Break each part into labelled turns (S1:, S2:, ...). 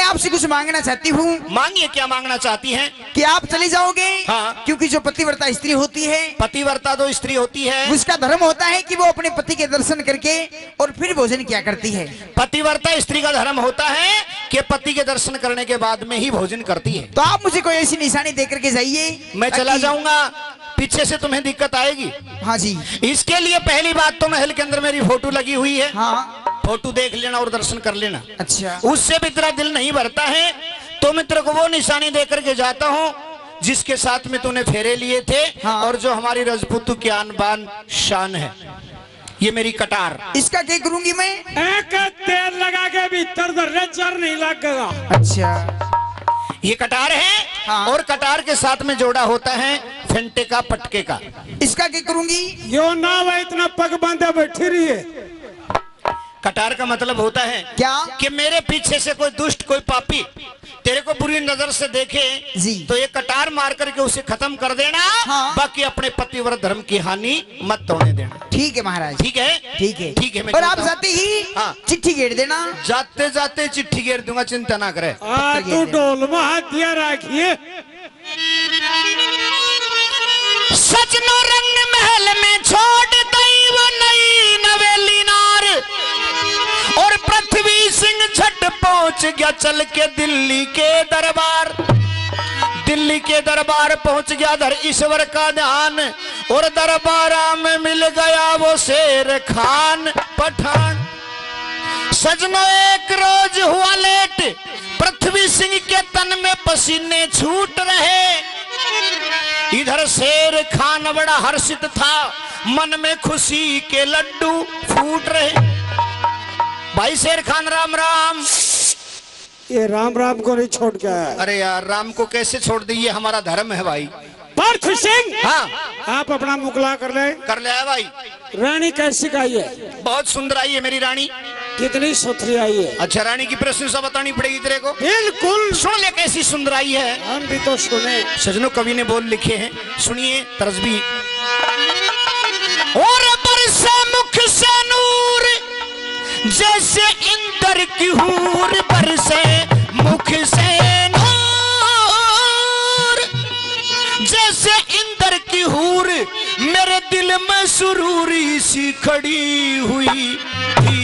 S1: आपसे कुछ मांगना चाहती हूँ।
S2: मांगिए, क्या मांगना चाहती हैं?
S1: कि आप चले जाओगे।
S2: हाँ।
S1: क्योंकि जो पतिव्रता स्त्री होती है,
S2: पतिव्रता जो स्त्री होती है,
S1: उसका धर्म होता है कि वो अपने पति के दर्शन करके और फिर भोजन किया करती है।
S2: पतिव्रता स्त्री का धर्म होता है कि पति के दर्शन करने के बाद में ही भोजन करती है।
S1: तो आप मुझे कोई ऐसी निशानी दे करके जाइए।
S2: मैं चला जाऊंगा, पीछे से तुम्हें दिक्कत आएगी।
S1: हाँ जी।
S2: इसके लिए पहली बात तो महल के अंदर मेरी फोटो लगी हुई है।
S1: हाँ।
S2: फोटो देख लेना और दर्शन कर लेना।
S1: अच्छा।
S2: उससे भी तेरा दिल नहीं भरता है तो मैं तेरे को वो निशानी दे करके जाता हूँ जिसके साथ में तूने फेरे लिए थे। हाँ। और जो हमारी रजपूतों की आन बान शान है, ये मेरी कटार।
S1: इसका क्या करूंगी मैं?
S3: एक तेल लगा के भीतर रेचर नहीं लगेगा।
S1: अच्छा।
S2: ये कटार है। हाँ। और कटार के साथ में जोड़ा होता है फेंटे का, पटके का।
S1: इसका क्या करूंगी?
S3: यो ना वह इतना पग बांधे बैठी रही है।
S2: कटार का मतलब होता है
S1: क्या? कि
S2: मेरे पीछे से कोई दुष्ट, कोई पापी तेरे को बुरी नजर से देखे
S1: जी, तो
S2: ये कटार मार करके उसे खत्म कर देना। हाँ। बाकी अपने पतिव्रत धर्म की हानि मत होने देना।
S1: ठीक है महाराज।
S2: ठीक है,
S1: ठीक है,
S2: ठीक है।
S1: और आप जाते ही हाँ। चिट्ठी घेर देना।
S2: जाते जाते चिट्ठी घेर दूंगा, चिंता ना करे।
S3: तू डोल में हाथ दिया रखिए।
S2: सजनो रंग महल में छोड़ दई वो नई नवेली नार, और पृथ्वी सिंह झट पहुंच गया चल के दिल्ली के दरबार। दिल्ली के दरबार पहुंच गया, धर ईश्वर का ध्यान, और दरबारा में मिल गया वो शेर खान पठान। सजनो एक रोज हुआ लेट, पृथ्वी सिंह के तन में पसीने छूट रहे। इधर शेर खान बड़ा हर्षित था, मन में खुशी के लड्डू फूट रहे। भाई शेर खान राम राम।
S3: ये राम राम को नहीं छोड़ गया।
S2: अरे यार, राम को कैसे छोड़ दी? ये हमारा धर्म है भाई।
S3: पार्थ सिंह।
S2: हाँ।
S3: आप अपना मुकला कर ले।
S2: कर ले भाई।
S3: रानी कैसी आई है?
S2: बहुत सुंदर आई है मेरी रानी।
S3: कितनी सुथरी आई है?
S2: अच्छा, रानी की प्रशंसा बतानी पड़ेगी तेरे को।
S3: बिल्कुल।
S2: सुन ले कैसी सुंदर आई है।
S3: हम भी तो सुने।
S2: सजनों, कवि ने बोल लिखे हैं, सुनिए तर्ज भी। और बरसे मुख से नूर जैसे इंद्र की हूर, बरसे मुख से नूर जैसे इंद्र की हूर, मेरे दिल में सुरूरी सी खड़ी हुई थी।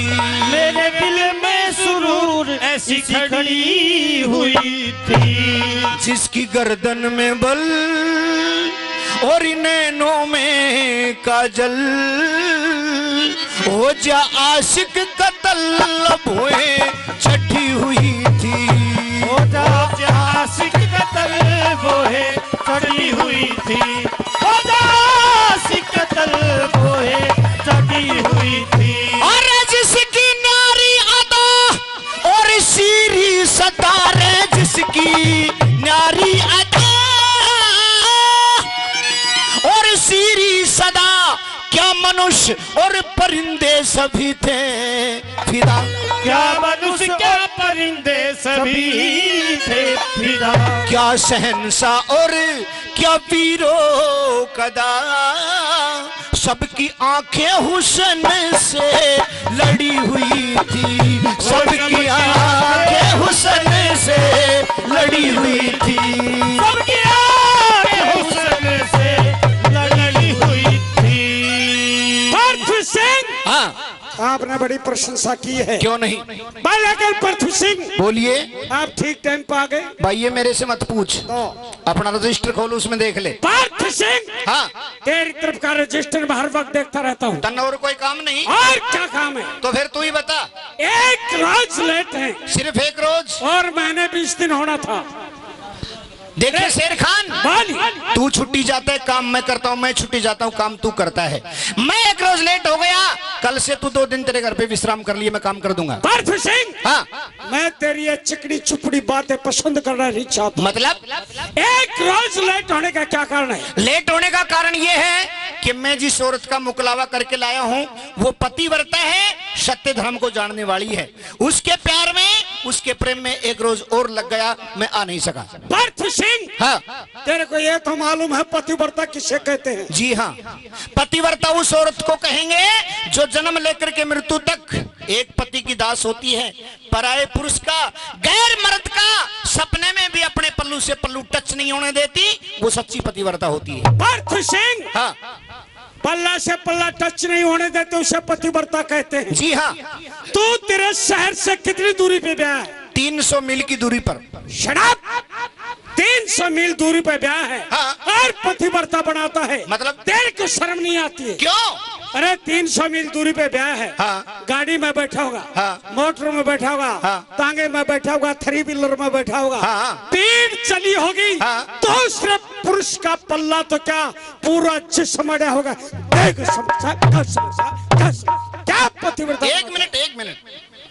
S3: मेरे दिल में सुरूर ऐसी खड़ी हुई थी,
S2: जिसकी गर्दन में बल और नैनों में काजल, हो जा आशिक कत्ल भोए छठी हुई थी।
S3: हो जा आशिक कत्ल भोए छठी हुई थी। हो जा आशिक कत्ल भोए छठी हुई थी।
S2: और जिसकी न्यारी अदा और सीरी सतारे, जिसकी न्यारी अदा और सीरी सदा, क्या मनुष्य और परिंदे सभी थे फिदा।
S3: क्या मनुष्य क्या परिंदे सभी थे फिदा।
S2: क्या शहंशाह और क्या वीरो कदा, सबकी आंखें हुस्न से लड़ी हुई थी। सबकी आंखें हुस्न से लड़ी हुई थी।
S3: सबकी आंखें हुस्न से लड़ी हुई थी। पार्थ सिंह। हाँ, आपने बड़ी प्रशंसा की है।
S2: क्यों नहीं?
S3: लेकिन पार्थ सिंह,
S2: बोलिए।
S3: आप ठीक टाइम पे आ गए।
S2: भाई ये मेरे से मत पूछ, अपना रजिस्टर खोल, उसमें देख ले।
S3: पार्थ सिंह।
S2: हाँ।
S3: तेरी तरफ का रजिस्टर में हर वक्त देखता रहता हूँ।
S2: तन्ना और कोई काम नहीं?
S3: और क्या काम है?
S2: तो फिर तू ही बता।
S3: एक रोज लेट है।
S2: सिर्फ एक रोज?
S3: और मैंने 20 दिन होना था।
S2: देखिए शेर खान,
S3: बाली।
S2: तू छुट्टी जाता है, काम मैं करता हूँ, मैं छुट्टी जाता हूँ, काम तू करता है। मैं एक रोज लेट हो गया, कल से तू 2 दिन तेरे घर पे विश्राम कर लिए, मैं काम कर दूंगा।
S3: पार्थ सिंह।
S2: हाँ।
S3: मैं तेरी ये चिकनी चुपड़ी बातें पसंद करना नहीं चाहता।
S2: मतलब?
S3: एक रोज लेट होने का क्या कारण है?
S2: लेट होने का कारण ये है कि मैं जिस औरत का मुकलावा करके लाया हूँ वो पतिव्रता है, सत्य धर्म को जानने वाली है। उसके प्यार में, उसके प्रेम में एक रोज और लग गया, मैं आ नहीं सका।
S3: पार्थ सिंह।
S2: हाँ।
S3: तेरे को ये तो मालूम है पतिव्रता किसे कहते हैं?
S2: जी हाँ, पतिव्रता उस औरत को कहेंगे जो जन्म लेकर के मृत्यु तक एक पति की दास होती है, पराये पुरुष का, गैर मर्द का पल्लू से पल्लू टच नहीं होने देती, वो सच्ची पतिव्रता होती है।
S3: पार्थ सिंह,
S2: हाँ
S3: पल्ला से पल्ला टच नहीं होने देते उसे पतिव्रता कहते हैं।
S2: जी हाँ।
S3: तू तेरे शहर से कितनी दूरी पे ब्याह है?
S2: 300 मील की दूरी पर।
S3: शराब 300 मील दूरी पे ब्याह है।
S2: हाँ।
S3: और पतिव्रता बनाता है,
S2: मतलब?
S3: तेरे को शर्म नहीं आती है?
S2: क्यों?
S3: अरे 300 मील दूरी पे ब्याह है।
S2: हाँ।
S3: गाड़ी में बैठा होगा,
S2: हाँ।
S3: मोटर में बैठा होगा,
S2: हाँ।
S3: तांगे में बैठा होगा, 3 व्हीलर में बैठा होगा,
S2: हाँ।
S3: पीठ चली होगी,
S2: हाँ।
S3: तो सिर्फ पुरुष का पल्ला तो क्या पूरा जिस्म अड़ा होगा। क्या पतिव्रता?
S2: एक मिनट,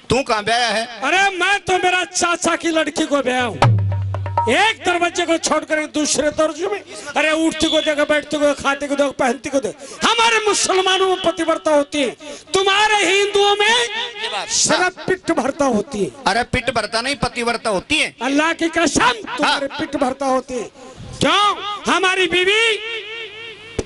S2: तू कहाँ ब्याह है?
S3: अरे मैं तो मेरा चाचा की लड़की को ब्याह हूँ, एक दरवाजे को छोड़कर दूसरे दरवाजे में। अरे उठती को देखो, बैठती को, खाती को देखो, पहनती को देखो। हमारे मुसलमानों में पतिव्रता होती है, तुम्हारे हिंदुओं में सिर्फ पिट भरता होती है।
S2: अरे पिट भरता नहीं, पतिव्रता होती है।
S3: अल्लाह की कसम, तुम्हारे पिट भरता होती है। क्यों? हमारी बीवी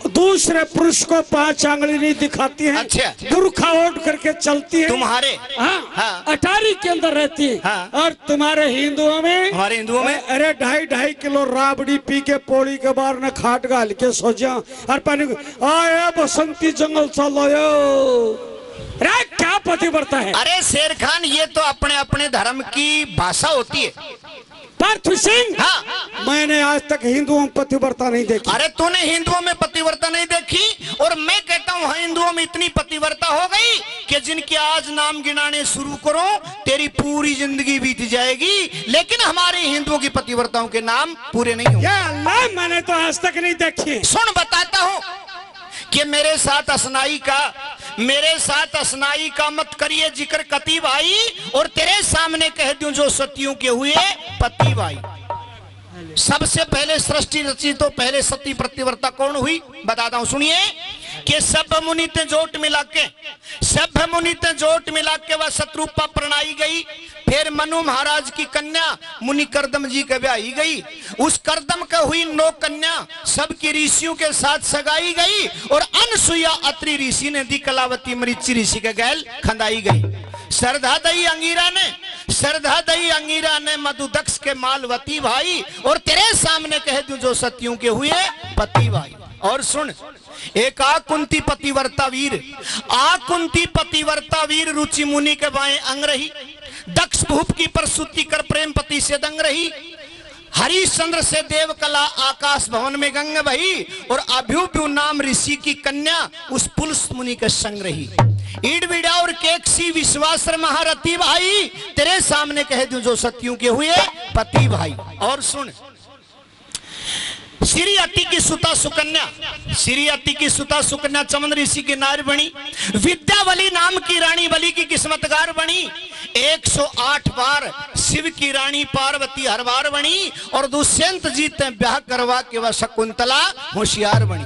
S3: दूसरे पुरुष को 5 आंगली नहीं दिखाती है।
S2: अच्छा।
S3: बुर्खा ओढ़ करके चलती है।
S2: तुम्हारे?
S3: हाँ,
S2: हाँ।
S3: अटारी के अंदर रहती है।
S2: हाँ।
S3: और तुम्हारे हिंदुओं में?
S2: हमारे हिंदुओं में
S3: अरे 2.5 किलो राबड़ी पी के पौड़ी के बाहर न खाट गाल के सो जा और पानी आए बसंती जंगल चलो। अरे क्या पतिव्रता है?
S2: अरे शेर खान, ये तो अपने अपने धर्म की भाषा होती है।
S3: पार्थ सिंह,
S2: हाँ।
S3: मैंने आज तक हिंदुओं में पतिव्रता नहीं देखी।
S2: अरे तूने हिंदुओं में पतिव्रता नहीं देखी, और मैं कहता हूँ हिंदुओं में इतनी पतिव्रता हो गई कि जिनके आज नाम गिनाने शुरू करो तेरी पूरी जिंदगी बीत जाएगी, लेकिन हमारे हिंदुओं की पतिव्रताओं के नाम पूरे नहीं होंगे।
S3: या अल्लाह, मैंने तो आज तक नहीं देखी।
S2: सुन, बताता हूँ कि मेरे साथ असनाई का मत करिए जिक्र कती भाई, और तेरे सामने कह दूं जो सतियों के हुए पति भाई। सबसे पहले सृष्टि रची तो पहले सती प्रतिव्रता कौन हुई बताता हूं, सुनिए। कि सब मुनि ते जोट मिला के वह शत्रुपा प्रणाई गई। फिर मनु महाराज की कन्या मुनि करदम जी के ब्याही गई। उस करदम का हुई 9 कन्या, सबकी ऋषियों के साथ सगाई गई, और अनसुईया अत्रि ऋषि ने दी कलावती मरीचि ऋषि के गैल खंदाई गई। श्रद्धा दई अंगीरा ने मधुदक्ष के मालवती भाई, और तेरे सामने कह दूं जो सतियों के हुए पति भाई। और सुन, एक आकुंती पतिव्रता वीर रुचि मुनि के बाएं अंग रही। दक्ष भूप की प्रसूति कर प्रेम पति से दंग रही। हरिश्चंद्र से देव कला आकाश भवन में गंग बही, और अभ्युभ्यु नाम ऋषि की कन्या उस पुलस मुनि के संग रही। ईडविड़ा और केकसी विश्वास महारथी भाई, तेरे सामने कह दूं जो सतियों के हुए पति भाई। और सुन, श्री अति की सुता सुकन्या चमन ऋषि की नारी बनी। विद्यावली नाम की रानी बलि की किस्मतगार बनी। 108 बार शिव की रानी पार्वती हर बार बनी, और दुष्यंत जी ते ब्याह करवा के वह शकुंतला होशियार बनी।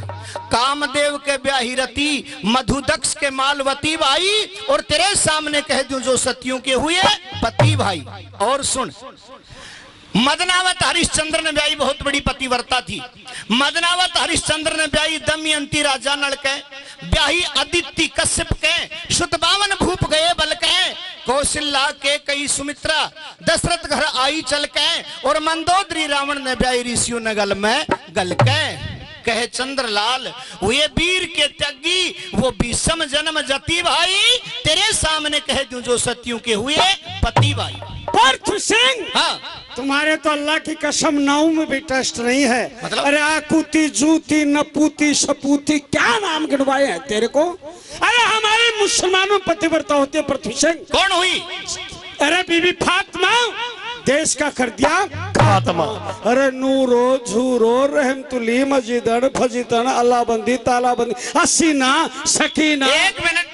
S2: कामदेव के ब्याही रति मधुदक्ष के मालवती भाई, और तेरे सामने कह दूं जो सतियों के हुए पति भाई। और सुन, मदनावत हरिश्चंद्र ने ब्याही बहुत बड़ी पतिव्रता थी। मदनावत हरिश्चंद्र ने ब्याही दमयंती राजा नल के, ब्याही अदिति कश्यप के, शुतबावन भूप गए बल के, कौशल्या के कई सुमित्रा दशरथ घर आई चल के, और मंदोदरी रावण ने ब्याही ऋषियों ने गल में गल के। कहे चंद्रलाल हुए वीर के त्यागी वो विषम जन्म जति भाई, तेरे सामने कह दूं जो सतियों के हुए पति भाई।
S3: पार्थ सिंह,
S2: हाँ,
S3: तुम्हारे तो अल्लाह की कसम नाव में भी टेस्ट नहीं है।
S2: मतलब?
S3: अरे आकुति जूती नपूती सपूती क्या नाम गिनवाए हैं तेरे को? अरे हमारे मुसलमानों पतिव्रता होती है पार्थ सिंह।
S2: कौन हुई?
S3: अरे बीबी फातिमा, देश का कर दिया खात्मा। अरे नूरो झूरो रहमतुल्ली मजिदन फजिदन अल्लाह बंदी ताला बंदी हसीना सकीना।
S2: एक मिनट,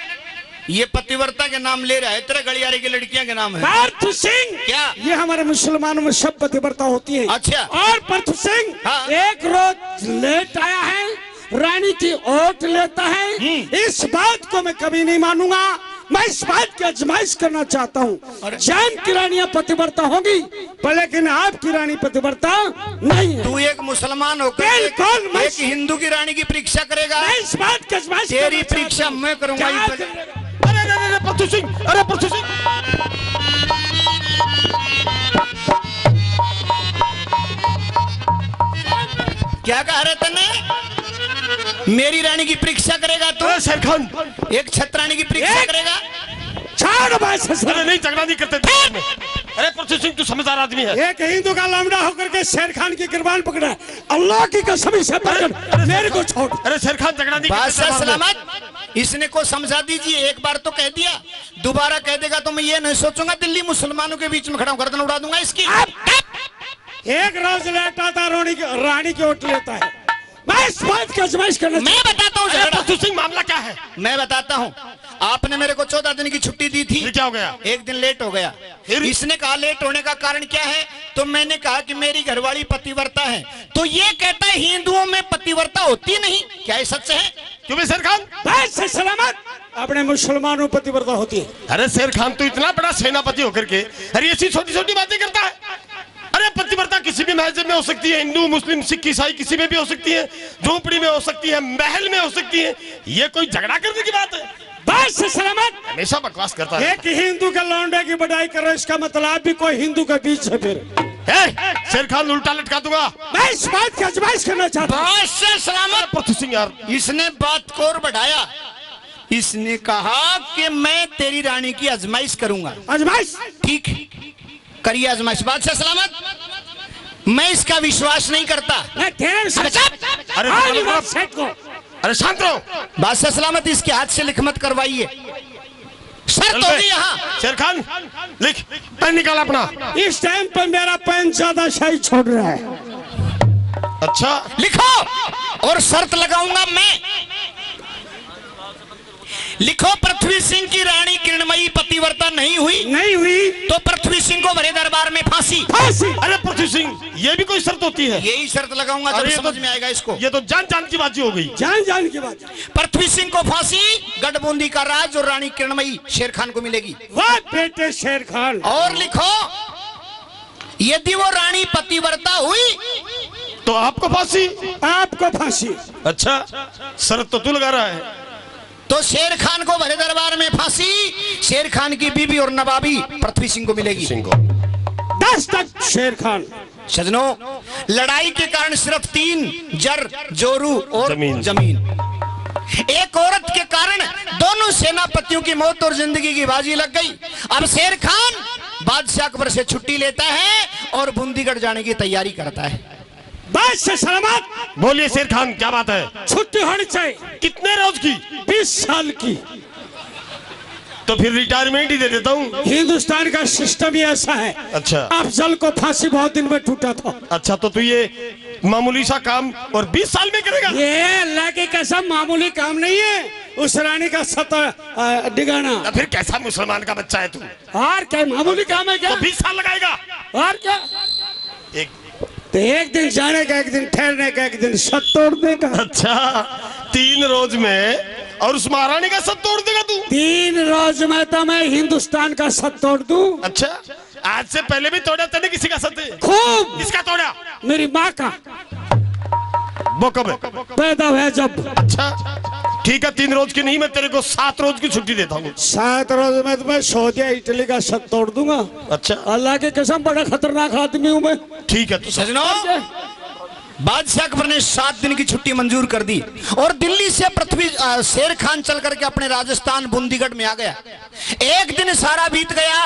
S2: ये पतिव्रता के नाम ले रहा है, तेरे गलियारे की लड़कियां के नाम है।
S3: पार्थ सिंह,
S2: क्या
S3: ये हमारे मुसलमानों में सब पतिव्रता होती है।
S2: अच्छा।
S3: और पार्थ सिंह,
S2: हाँ।
S3: एक रोज लेट आया है, रानी की ओट लेता है। इस बात को मैं कभी नहीं मानूंगा। मैं इस बात की आजमाइश करना चाहता हूँ। जैन की रानियां पतिव्रता होगी, लेकिन आपकी रानी पतिव्रता नहीं है।
S2: तू एक मुसलमान होकर एक हिंदू की रानी की परीक्षा करेगा?
S3: मैं इस बात की आजमाइश,
S2: तेरी परीक्षा मैं करूंगा।
S3: अरे पार्थ सिंह, अरे पार्थ सिंह,
S2: क्या कह रहे तने? मेरी रानी की परीक्षा करेगा तू?
S4: शेर खान
S2: एक छत्रानी की परीक्षा करेगा?
S3: छोड़ बस।
S4: अरे नहीं, झगड़ा नहीं करते दरबार में। अरे पृथ्वी सिंह तू समझदार आदमी है।
S3: एक हिंदू का लौंडा होकर के शेर खान की गिरबान पकड़ा है। अल्लाह की कसम से पकड़, मेरे को छोड़।
S4: अरे शेर खान झगड़ा नहीं करते
S2: बादशाह
S4: दरबार में।
S2: सलामत, इसने को समझा दीजिए। एक बार तो कह दिया, दोबारा कह देगा तो मैं ये नहीं सोचूंगा दिल्ली मुसलमानों के बीच में खड़ा गर्दन उड़ा दूंगा इसकी।
S3: एक रोज लेटा था रानी की ओट लेता है। मैं इस बात की आजमाइश करना
S2: मैं बताता हूँ झगड़ा।
S4: पृथ्वी सिंह मामला क्या है?
S2: मैं बताता हूँ। आपने मेरे को 14 दिन की छुट्टी दी थी।
S4: फिर क्या हो गया?
S2: एक दिन लेट हो गया।
S4: फिर?
S2: इसने कहा लेट होने का कारण क्या है? तो मैंने कहा कि मेरी घरवाली पतिव्रता है। तो ये कहता है हिंदुओं में पतिव्रता होती नहीं। क्या ये सच है?
S4: क्यों बे शेर खान?
S3: बस सलामत, अपने मुसलमानों पतिव्रता होती है।
S4: अरे शेर खान तो इतना बड़ा सेनापति होकर के अरे ऐसी छोटी छोटी बातें करता है। अरे पतिव्रता किसी भी मस्जिद में हो सकती है, हिंदू मुस्लिम सिख ईसाई किसी में भी हो सकती है, झोपड़ी में हो सकती है, महल में हो सकती है। ये कोई झगड़ा करने की बात है?
S3: बस सलामत,
S4: हमेशा बकवास करता है।
S3: एक हिंदू के लौंडे की बड़ाई करो, इसका मतलब भी कोई हिंदू के बीच है। फिर
S4: शेर खान उल्टा लटका दूंगा।
S3: मैं इस बात की आजमाइश करना चाहता हूँ।
S2: बादशाह सलामत,
S4: पृथ्वी सिंह यार,
S2: इसने बात को और बढ़ाया। इसने कहा कि मैं तेरी रानी की आजमाइश करूंगा।
S3: आजमाइश
S2: ठीक, करिए आजमाइश। बादशाह सलामत, मैं इसका विश्वास नहीं करता।
S3: मैं तेरे से
S4: अरे
S3: आज बात सेट को।
S4: अरे शांत रहो।
S2: बादशाह सलामत, इसके हाथ से लिख मत करवाइए। शर्त होगी यहाँ।
S4: शेर खान लिख, पेन निकाल अपना।
S3: इस टाइम पर मेरा पेन ज्यादा शाही छोड़ रहा है।
S4: अच्छा
S2: लिखो, और शर्त लगाऊंगा मैं। लिखो, पृथ्वी सिंह की रानी किरणमयी पतिव्रता नहीं हुई तो पृथ्वी सिंह को भरे दरबार में फांसी।
S4: अरे पृथ्वी सिंह, ये भी कोई शर्त होती है?
S2: यही शर्त लगाऊंगा तब
S4: अरे
S2: समझ में आएगा इसको।
S4: ये तो जान जान की बाजी हो गई।
S3: जान की बात।
S2: पृथ्वी सिंह को फांसी, गढ़बूंदी का राज और रानी किरणमयी शेर खान को मिलेगी।
S3: वाह बेटे शेर खान।
S2: और लिखो, यदि वो रानी पतिव्रता हुई
S4: तो आपको फांसी।
S3: आपको फांसी।
S4: अच्छा, शर्त तो तू लगा रहा है।
S2: तो शेर खान को भरे दरबार में फांसी, शेर खान की बीबी और नवाबी पृथ्वी सिंह को मिलेगी।
S3: 10 तक शेर खान।
S2: सजनों, लड़ाई के कारण सिर्फ 3 जर, जोरू और जमीन। एक औरत के कारण दोनों सेनापतियों की मौत और जिंदगी की बाजी लग गई। अब शेर खान बादशाह अकबर से छुट्टी लेता है और बूंदीगढ़ जाने की तैयारी करता है।
S3: बस से सलामत।
S4: बोलिए शेर खान, क्या बात है?
S3: छुट्टी होनी चाहिए।
S4: कितने रोज की?
S3: 20 साल की।
S4: तो फिर रिटायरमेंट ही दे देता हूँ।
S3: हिंदुस्तान का सिस्टम ही ऐसा है।
S4: अच्छा,
S3: अफजल को फांसी बहुत दिन में टूटा था।
S4: अच्छा, तो तू ये मामूली सा काम और 20 साल में करेगा?
S3: ये अल्लाह की कसम मामूली काम नहीं है। उस रानी का सतर डिगाना।
S4: तो फिर कैसा मुसलमान का बच्चा है तू?
S3: और क्या मामूली काम है क्या?
S4: तो 20 साल लगाएगा?
S3: और क्या? तो एक दिन जाने का, एक दिन ठहरने का, एक दिन सत तोड़ने का।
S4: अच्छा, 3 रोज में और उस महारानी का सत तोड़ देगा तू?
S3: 3 रोज में तो मैं हिंदुस्तान का सत तोड़ दूं।
S4: अच्छा, आज से पहले भी तोड़ा तूने किसी का सत?
S3: खूब।
S4: किसका तोड़ा?
S3: मेरी माँ का।
S4: वो कब है?
S3: पैदा हुआ जब।
S4: अच्छा ठीक है, 3 रोज की नहीं, मैं तेरे को 7 रोज की छुट्टी देता हूँ।
S3: 7 रोज में तो मैं सऊदी इटली का सत तोड़ दूंगा।
S4: अच्छा,
S3: अल्लाह की कसम बड़ा खतरनाक आदमी हूँ मैं।
S4: ठीक है। तो
S2: सजनों, बादशाह अकबर ने 7 दिन की छुट्टी मंजूर कर दी और दिल्ली से शेर खान चल करके अपने राजस्थान बूंदीगढ़ में आ गया। एक दिन सारा बीत गया।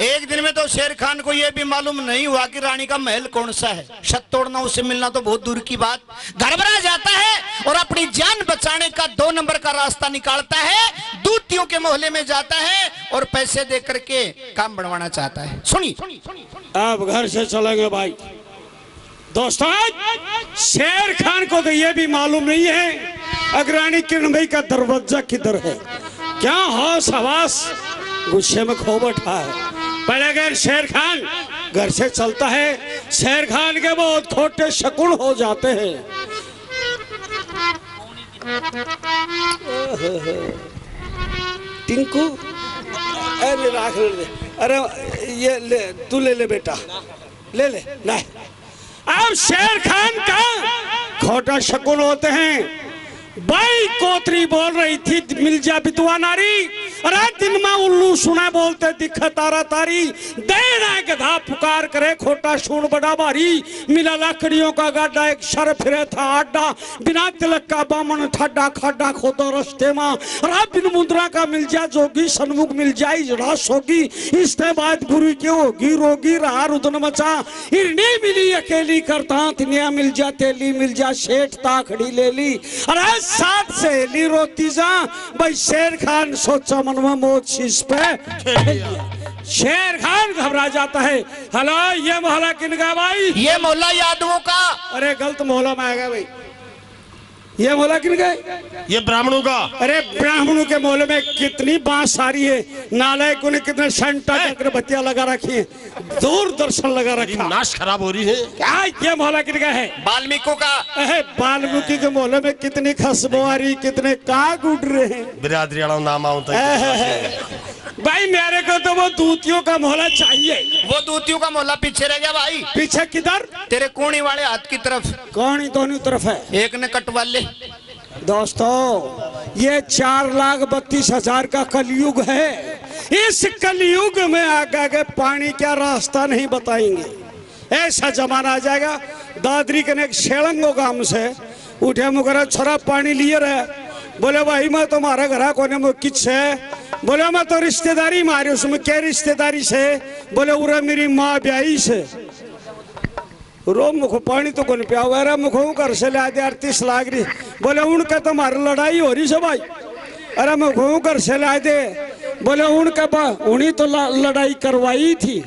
S2: एक दिन में तो शेर खान को यह भी मालूम नहीं हुआ कि रानी का महल कौन सा है। छत तोड़ना, उससे मिलना तो बहुत दूर की बात। घबरा जाता है और अपनी जान बचाने का 2 नंबर का रास्ता निकालता है। दूतियों के मोहल्ले में जाता है और पैसे दे करके काम बढ़वाना चाहता है। सुनिए,
S3: अब घर से चलेंगे भाई। दोस्तों, शेर खान को तो यह भी मालूम नहीं है अग्रणी किरणमयी का दरवाजा किधर है। क्या होश हवास गुस्से में खो बैठा है। पर अगर शेर खान घर से चलता है, शेर खान के बहुत खोटे शकुन हो जाते हैं। टिंकू, अरे राख ले, अरे ये ले, तू ले ले बेटा, ले ले। नहीं, अब शेर खान का खोटा शकुन होते हैं। भाई कोतरी बोल रही थी मिल जा बितवा नारी, अरे दिन में उल्लू सुना बोलते दिखे तारा तारी, देना गधा पुकार करे खोटा सूण बड़ा भारी, मिला लकड़ियों का गाड्डा एक सर फिरे था आड्डा, बिना तिलक का बामन ठाडा खाडा खोदो रस्ते में, अरे बिन मुद्रा का मिल जा जोगी, सन्मुख मिल जाए जड़ा सोगी, इसके बाद बुरी क्यों होगी रोगी, रहा रुदन मचा हिरनी मिली अकेली, करता तिनिया मिल जा तेली मिल जा, सेठ ताखड़ी ले ली, अरे साथ सहेली रोती जा भाई। शेर खान सोचा मन में मौत शीश पे, शेर खान घबरा जाता है। हेलो, ये मोहल्ला किनका भाई?
S2: ये मोहल्ला यादवों का।
S3: अरे गलत मोहल्ला में आ गया भाई, ये मोहल्ला किनका है?
S4: ये ब्राह्मणों का।
S3: अरे ब्राह्मणों के मोहल्ले में कितनी बांस आ रही है, नालायकों ने कितने संटा अगरबत्तियां लगा रखी है, दूरदर्शन लगा रखा,
S4: नाश खराब हो रही है।
S3: क्या ये मोहल्ला किनका है?
S2: वाल्मीकि का।
S3: वाल्मीकि के मोहल्ले में कितनी खुशबू आ रही, कितने काग उड़ रहे हैं।
S4: बिरादरी वाला नाम आता है
S3: भाई मेरे को तो वो दूतियों का मोहल्ला चाहिए।
S2: वो दूतियों का मोहल्ला पीछे रह गया भाई।
S3: पीछे किधर?
S2: तेरे कोने वाले हाथ की तरफ।
S3: कौन दोनों तरफ है?
S2: एक ने कटवाले।
S3: दोस्तों ये 4,32,000 का कलयुग है, इस कलयुग में आगे पानी क्या रास्ता नहीं बताएंगे। ऐसा जमाना आ जाएगा। दादरी के एक शेलंगो गांव से उठे मुकरा छोरा पानी लिए रहे, बोले भाई मैं तुम्हारा घर कोने में किस है? बोले मैं तो रिश्तेदारी मारी। उसमें क्या रिश्तेदारी से? बोले उरे मेरी माँ ब्याई से। रो मुखो पानी तो कौन पिया हुआ है, मुखो घर से ला दे 38 लाख रही। बोले उनका तुम्हारी लड़ाई हो रही से भाई। अरे मुखो घर से ला दे। बोले उनका उन्हीं तो लड़ाई करवाई थी।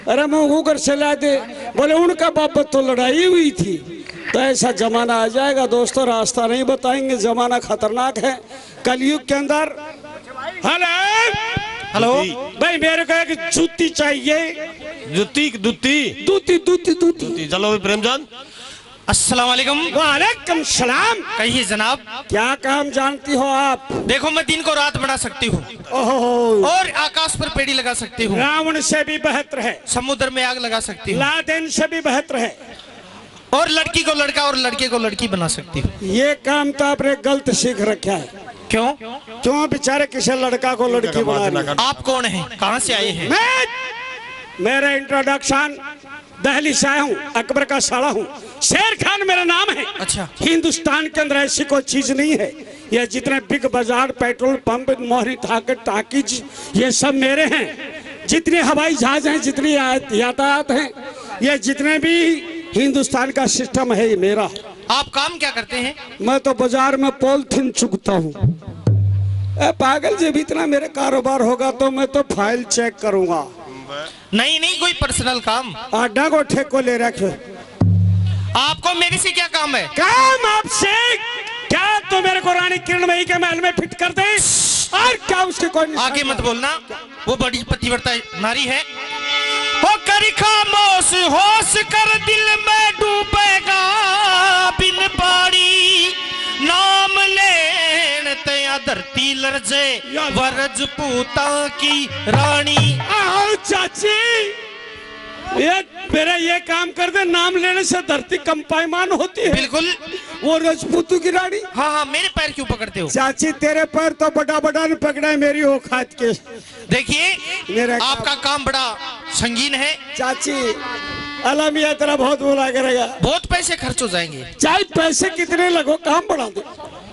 S3: अरे मुखो घर से ला दे। बोले उनका बाबत तो लड़ाई हुई थी। तो ऐसा जमाना आ जाएगा दोस्तों, रास्ता नहीं बताएंगे, जमाना खतरनाक है कलयुग के अंदर। हेलो हेलो भाई, मेरे को एक जूती चाहिए।
S4: जूती दूती
S3: दूती दूती दूती।
S4: चलो प्रेमचंद।
S2: अस्सलाम वालेकुम।
S3: वालेकुम सलाम।
S2: कहिए जनाब।
S3: क्या काम जानती हो आप?
S2: देखो मैं दिन को रात बना सकती हूँ और आकाश पर पेड़ी लगा सकती हूँ।
S3: रावण से भी बेहतर है।
S2: समुद्र में आग लगा सकती हूँ।
S3: लादेन से भी बेहतर है।
S2: और लड़की को लड़का और लड़के को लड़की बना सकती हूँ।
S3: ये काम तो आपने गलत सीख रखा है।
S2: क्यों?
S3: क्यों बेचारे किसी लड़का को लड़की बना रही है?
S2: आप कौन हैं? कहाँ से आए हैं?
S3: मेरा इंट्रोडक्शन दिल्ली से आया हूँ, अकबर का साला हूँ, शेर खान मेरा नाम है।
S2: अच्छा।
S3: हिंदुस्तान के अंदर ऐसी कोई चीज नहीं है। ये जितने बिग बाजार, पेट्रोल पंप, मोहरी टाकीज, ये सब मेरे हैं। जितने हवाई जहाज हैं, जितनी यातायात हैं, ये जितने भी हिंदुस्तान का सिस्टम है ये मेरा।
S2: आप काम क्या करते हैं?
S3: मैं तो बाजार में पॉलिथीन चुगता हूँ। पागल जी, भी इतना मेरे कारोबार होगा तो मैं तो फाइल चेक करूंगा।
S2: नहीं नहीं, कोई पर्सनल काम।
S3: आडा को ठेको ले रखे।
S2: आपको मेरे से क्या काम है?
S3: काम आपसे क्या? तो मेरे को रानी किरणमयी के महल में फिट कर दे और क्या उसके कोई
S2: आगे मत बोलना, वो बड़ी पतिव्रता नारी है। हो कर खामोश होश कर दिल में डूबेगा बिन पानी, नाम लेन तया धरती लरजे वरज पूता की रानी।
S3: आओ चाची, मेरा ये काम कर दे, नाम लेने से धरती कंपायमान होती है।
S2: बिल्कुल।
S3: वो राजपूतों की रानी।
S2: हाँ हाँ, मेरे पैर क्यों पकड़ते हो?
S3: चाची तेरे पैर तो बड़ा बड़ा ने पकड़ा है मेरी औकात के।
S2: देखिए आपका काम बड़ा संगीन है।
S3: चाची अल्लाह मियां तेरा बहुत बुरा करेगा।
S2: बहुत पैसे खर्च हो जाएंगे।
S3: चाहे पैसे कितने लगो, काम बढ़ा दो।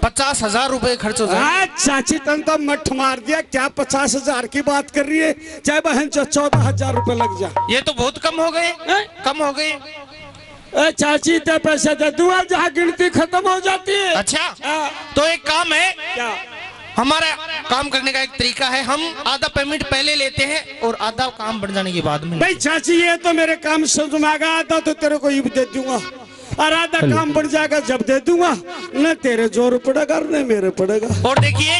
S2: 50,000 रुपए खर्च हो जाएंगे।
S3: चाची तन तो मठ मार दिया, क्या 50,000 की बात कर रही है? चाहे बहन 14,000 रुपए लग जाए।
S2: ये तो बहुत कम हो गए। कम हो गए।
S3: चाची तो पैसे दे दूंगा जहाँ गिनती खत्म हो जाती है।
S2: अच्छा, तो एक काम है।
S3: क्या?
S2: हमारा काम करने का एक तरीका है, हम आधा पेमेंट पहले लेते हैं और आधा काम बढ़ जाने के बाद में।
S3: भाई चाची ये तो मेरे काम समझ में आ गया, आधा तो तेरे को ही दे दूंगा और आधा काम बढ़ जाएगा जब दे दूंगा। न तेरे जोर पड़ेगा न मेरे पड़ेगा।
S2: और देखिए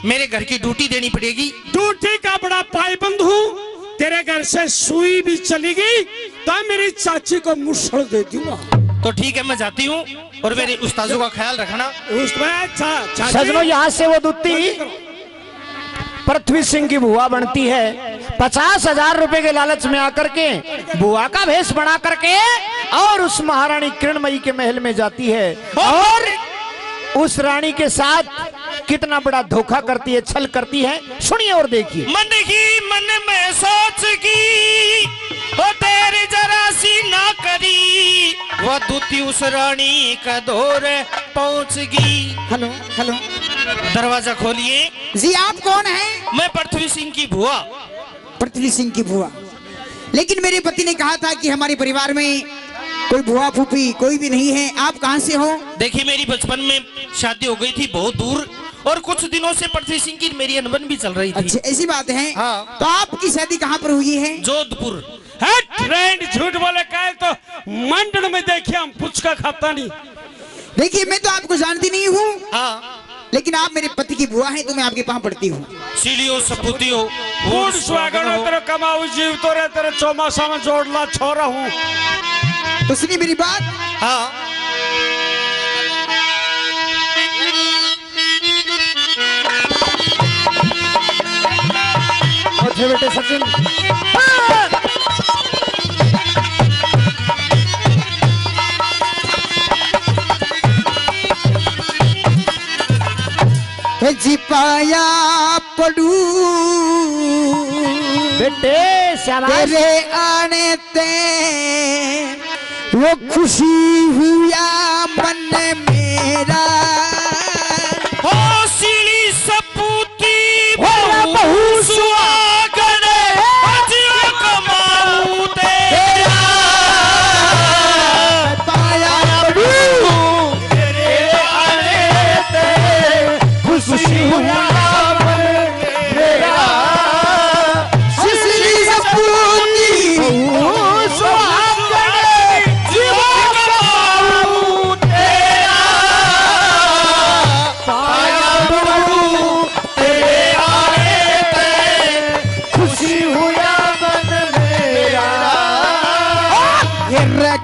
S2: मेरे घर की ड्यूटी देनी पड़ेगी।
S3: ड्यूटी का बड़ा पाबंद हूँ। तेरे घर से सुई भी चली गई तो मेरी चाची को मुश्किल दे दूंगा।
S2: तो ठीक है, मैं जाती हूँ और मेरे उस्तादों का ख्याल रखना।
S5: सजनो यहाँ से वो दूती पृथ्वी सिंह की बुआ बनती है। 50,000 रुपए के लालच में आकर के बुआ का भेष बना करके और उस महारानी किरणमयी के महल में जाती है और उस रानी के साथ कितना बड़ा धोखा करती है, छल करती है। सुनिए और देखिए।
S2: मन ही मन में सोच की वो तेरी जरा सी ना करी, वो दूती उस रानी का दौर पहुंच गई।
S1: हेलो हेलो,
S2: दरवाजा खोलिए।
S1: जी आप कौन हैं?
S2: मैं पृथ्वी सिंह की बुआ।
S1: पृथ्वी सिंह की बुआ। लेकिन मेरे पति ने कहा था कि हमारे परिवार में कोई बुआ फूफी कोई भी नहीं है। आप कहां से हो?
S2: देखिए मेरी बचपन में शादी हो गई थी बहुत दूर, और कुछ दिनों से पृथ्वी सिंह की मेरी अनबन भी चल रही थी।
S1: अच्छा ऐसी बात है।
S2: हाँ।
S1: तो आपकी शादी कहाँ पर हुई है?
S2: जोधपुर।
S3: है ट्रेंड झूठ बोले कहे तो मंडल में देखिए हम पुचका खाता नहीं।
S1: देखिए मैं तो आपको जानती नहीं हूँ,
S2: हाँ,
S1: लेकिन आप मेरे पति की बुआ हैं तो मैं आपके पाँव पड़ती हूँ।
S2: सीलियो सपूतियो
S3: बूढ़ स्वागण तेरे कमाऊ जीव तो रे तेरे चौमासा में जोड़ला छोरा हूँ।
S1: तो सुनिए मेरी बात।
S2: हाँ,
S5: अच्छे बेटे सचिन।
S1: जी पाया पड़ू
S5: बेटे शाबाश।
S1: तेरे आने ते वो खुशी हुआ मन मेरा।
S2: ओ सीली सपूती
S5: बहु
S2: सुहागण अजियो कमाऊ तेरा।
S1: पाया पड़ू
S5: खुशी हुआ मेरा।
S1: सिसली सपूती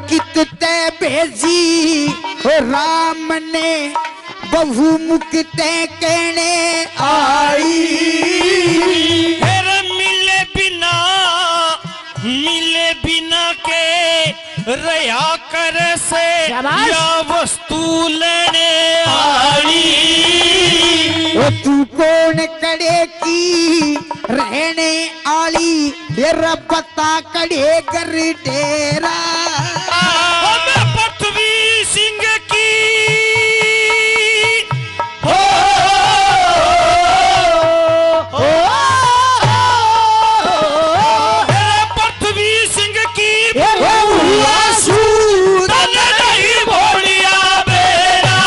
S1: कितते भेजी राम ने बहु मुक्ते कहने आई।
S2: फिर मिले बिना के रया कर से
S5: शाबाश।
S2: या वस्तु लेने आई।
S1: वो तू कौन कड़े की रहने आली, तेरा पता कड़े कर डेरा।
S2: मैं पृथ्वी सिंह की पृथ्वी सिंह की तन नहीं बोलिया बेरा।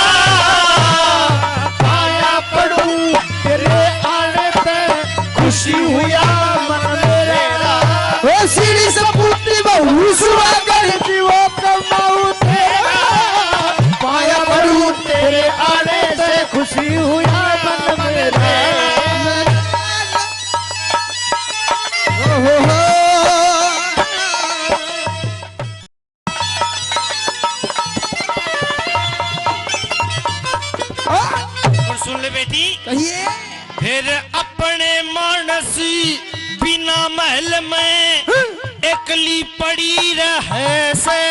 S5: पाया पड़ू तेरे आने पे खुशी हुआ मन मेरा।
S1: ओ सीढ़ी सपूती बहु सुहागण
S5: जीवो कमाऊ तेरा।
S1: पाया पड़ू
S5: तेरे आने से खुशी हुआ मन मेरा।
S1: हो।
S2: और सुन ले बेटी,
S1: कहिए।
S2: फिर अपने मानस बिना महल में एकली पड़ी रहे से।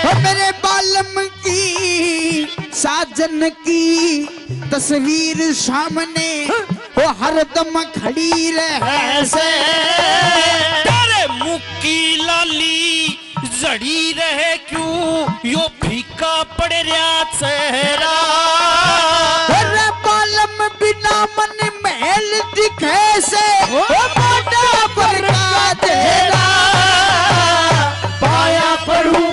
S1: ओ मेरे बालम की साजन की तस्वीर सामने वो हरदम खड़ी रहे से।
S2: तेरे मुख की लाली जड़ी रहे क्यों यो फीका पड़े रहा चेहरा।
S1: मेरे बालम बिना मन महल दिखे से वो मोटा पर का चेहरा।
S5: पाया पड़ू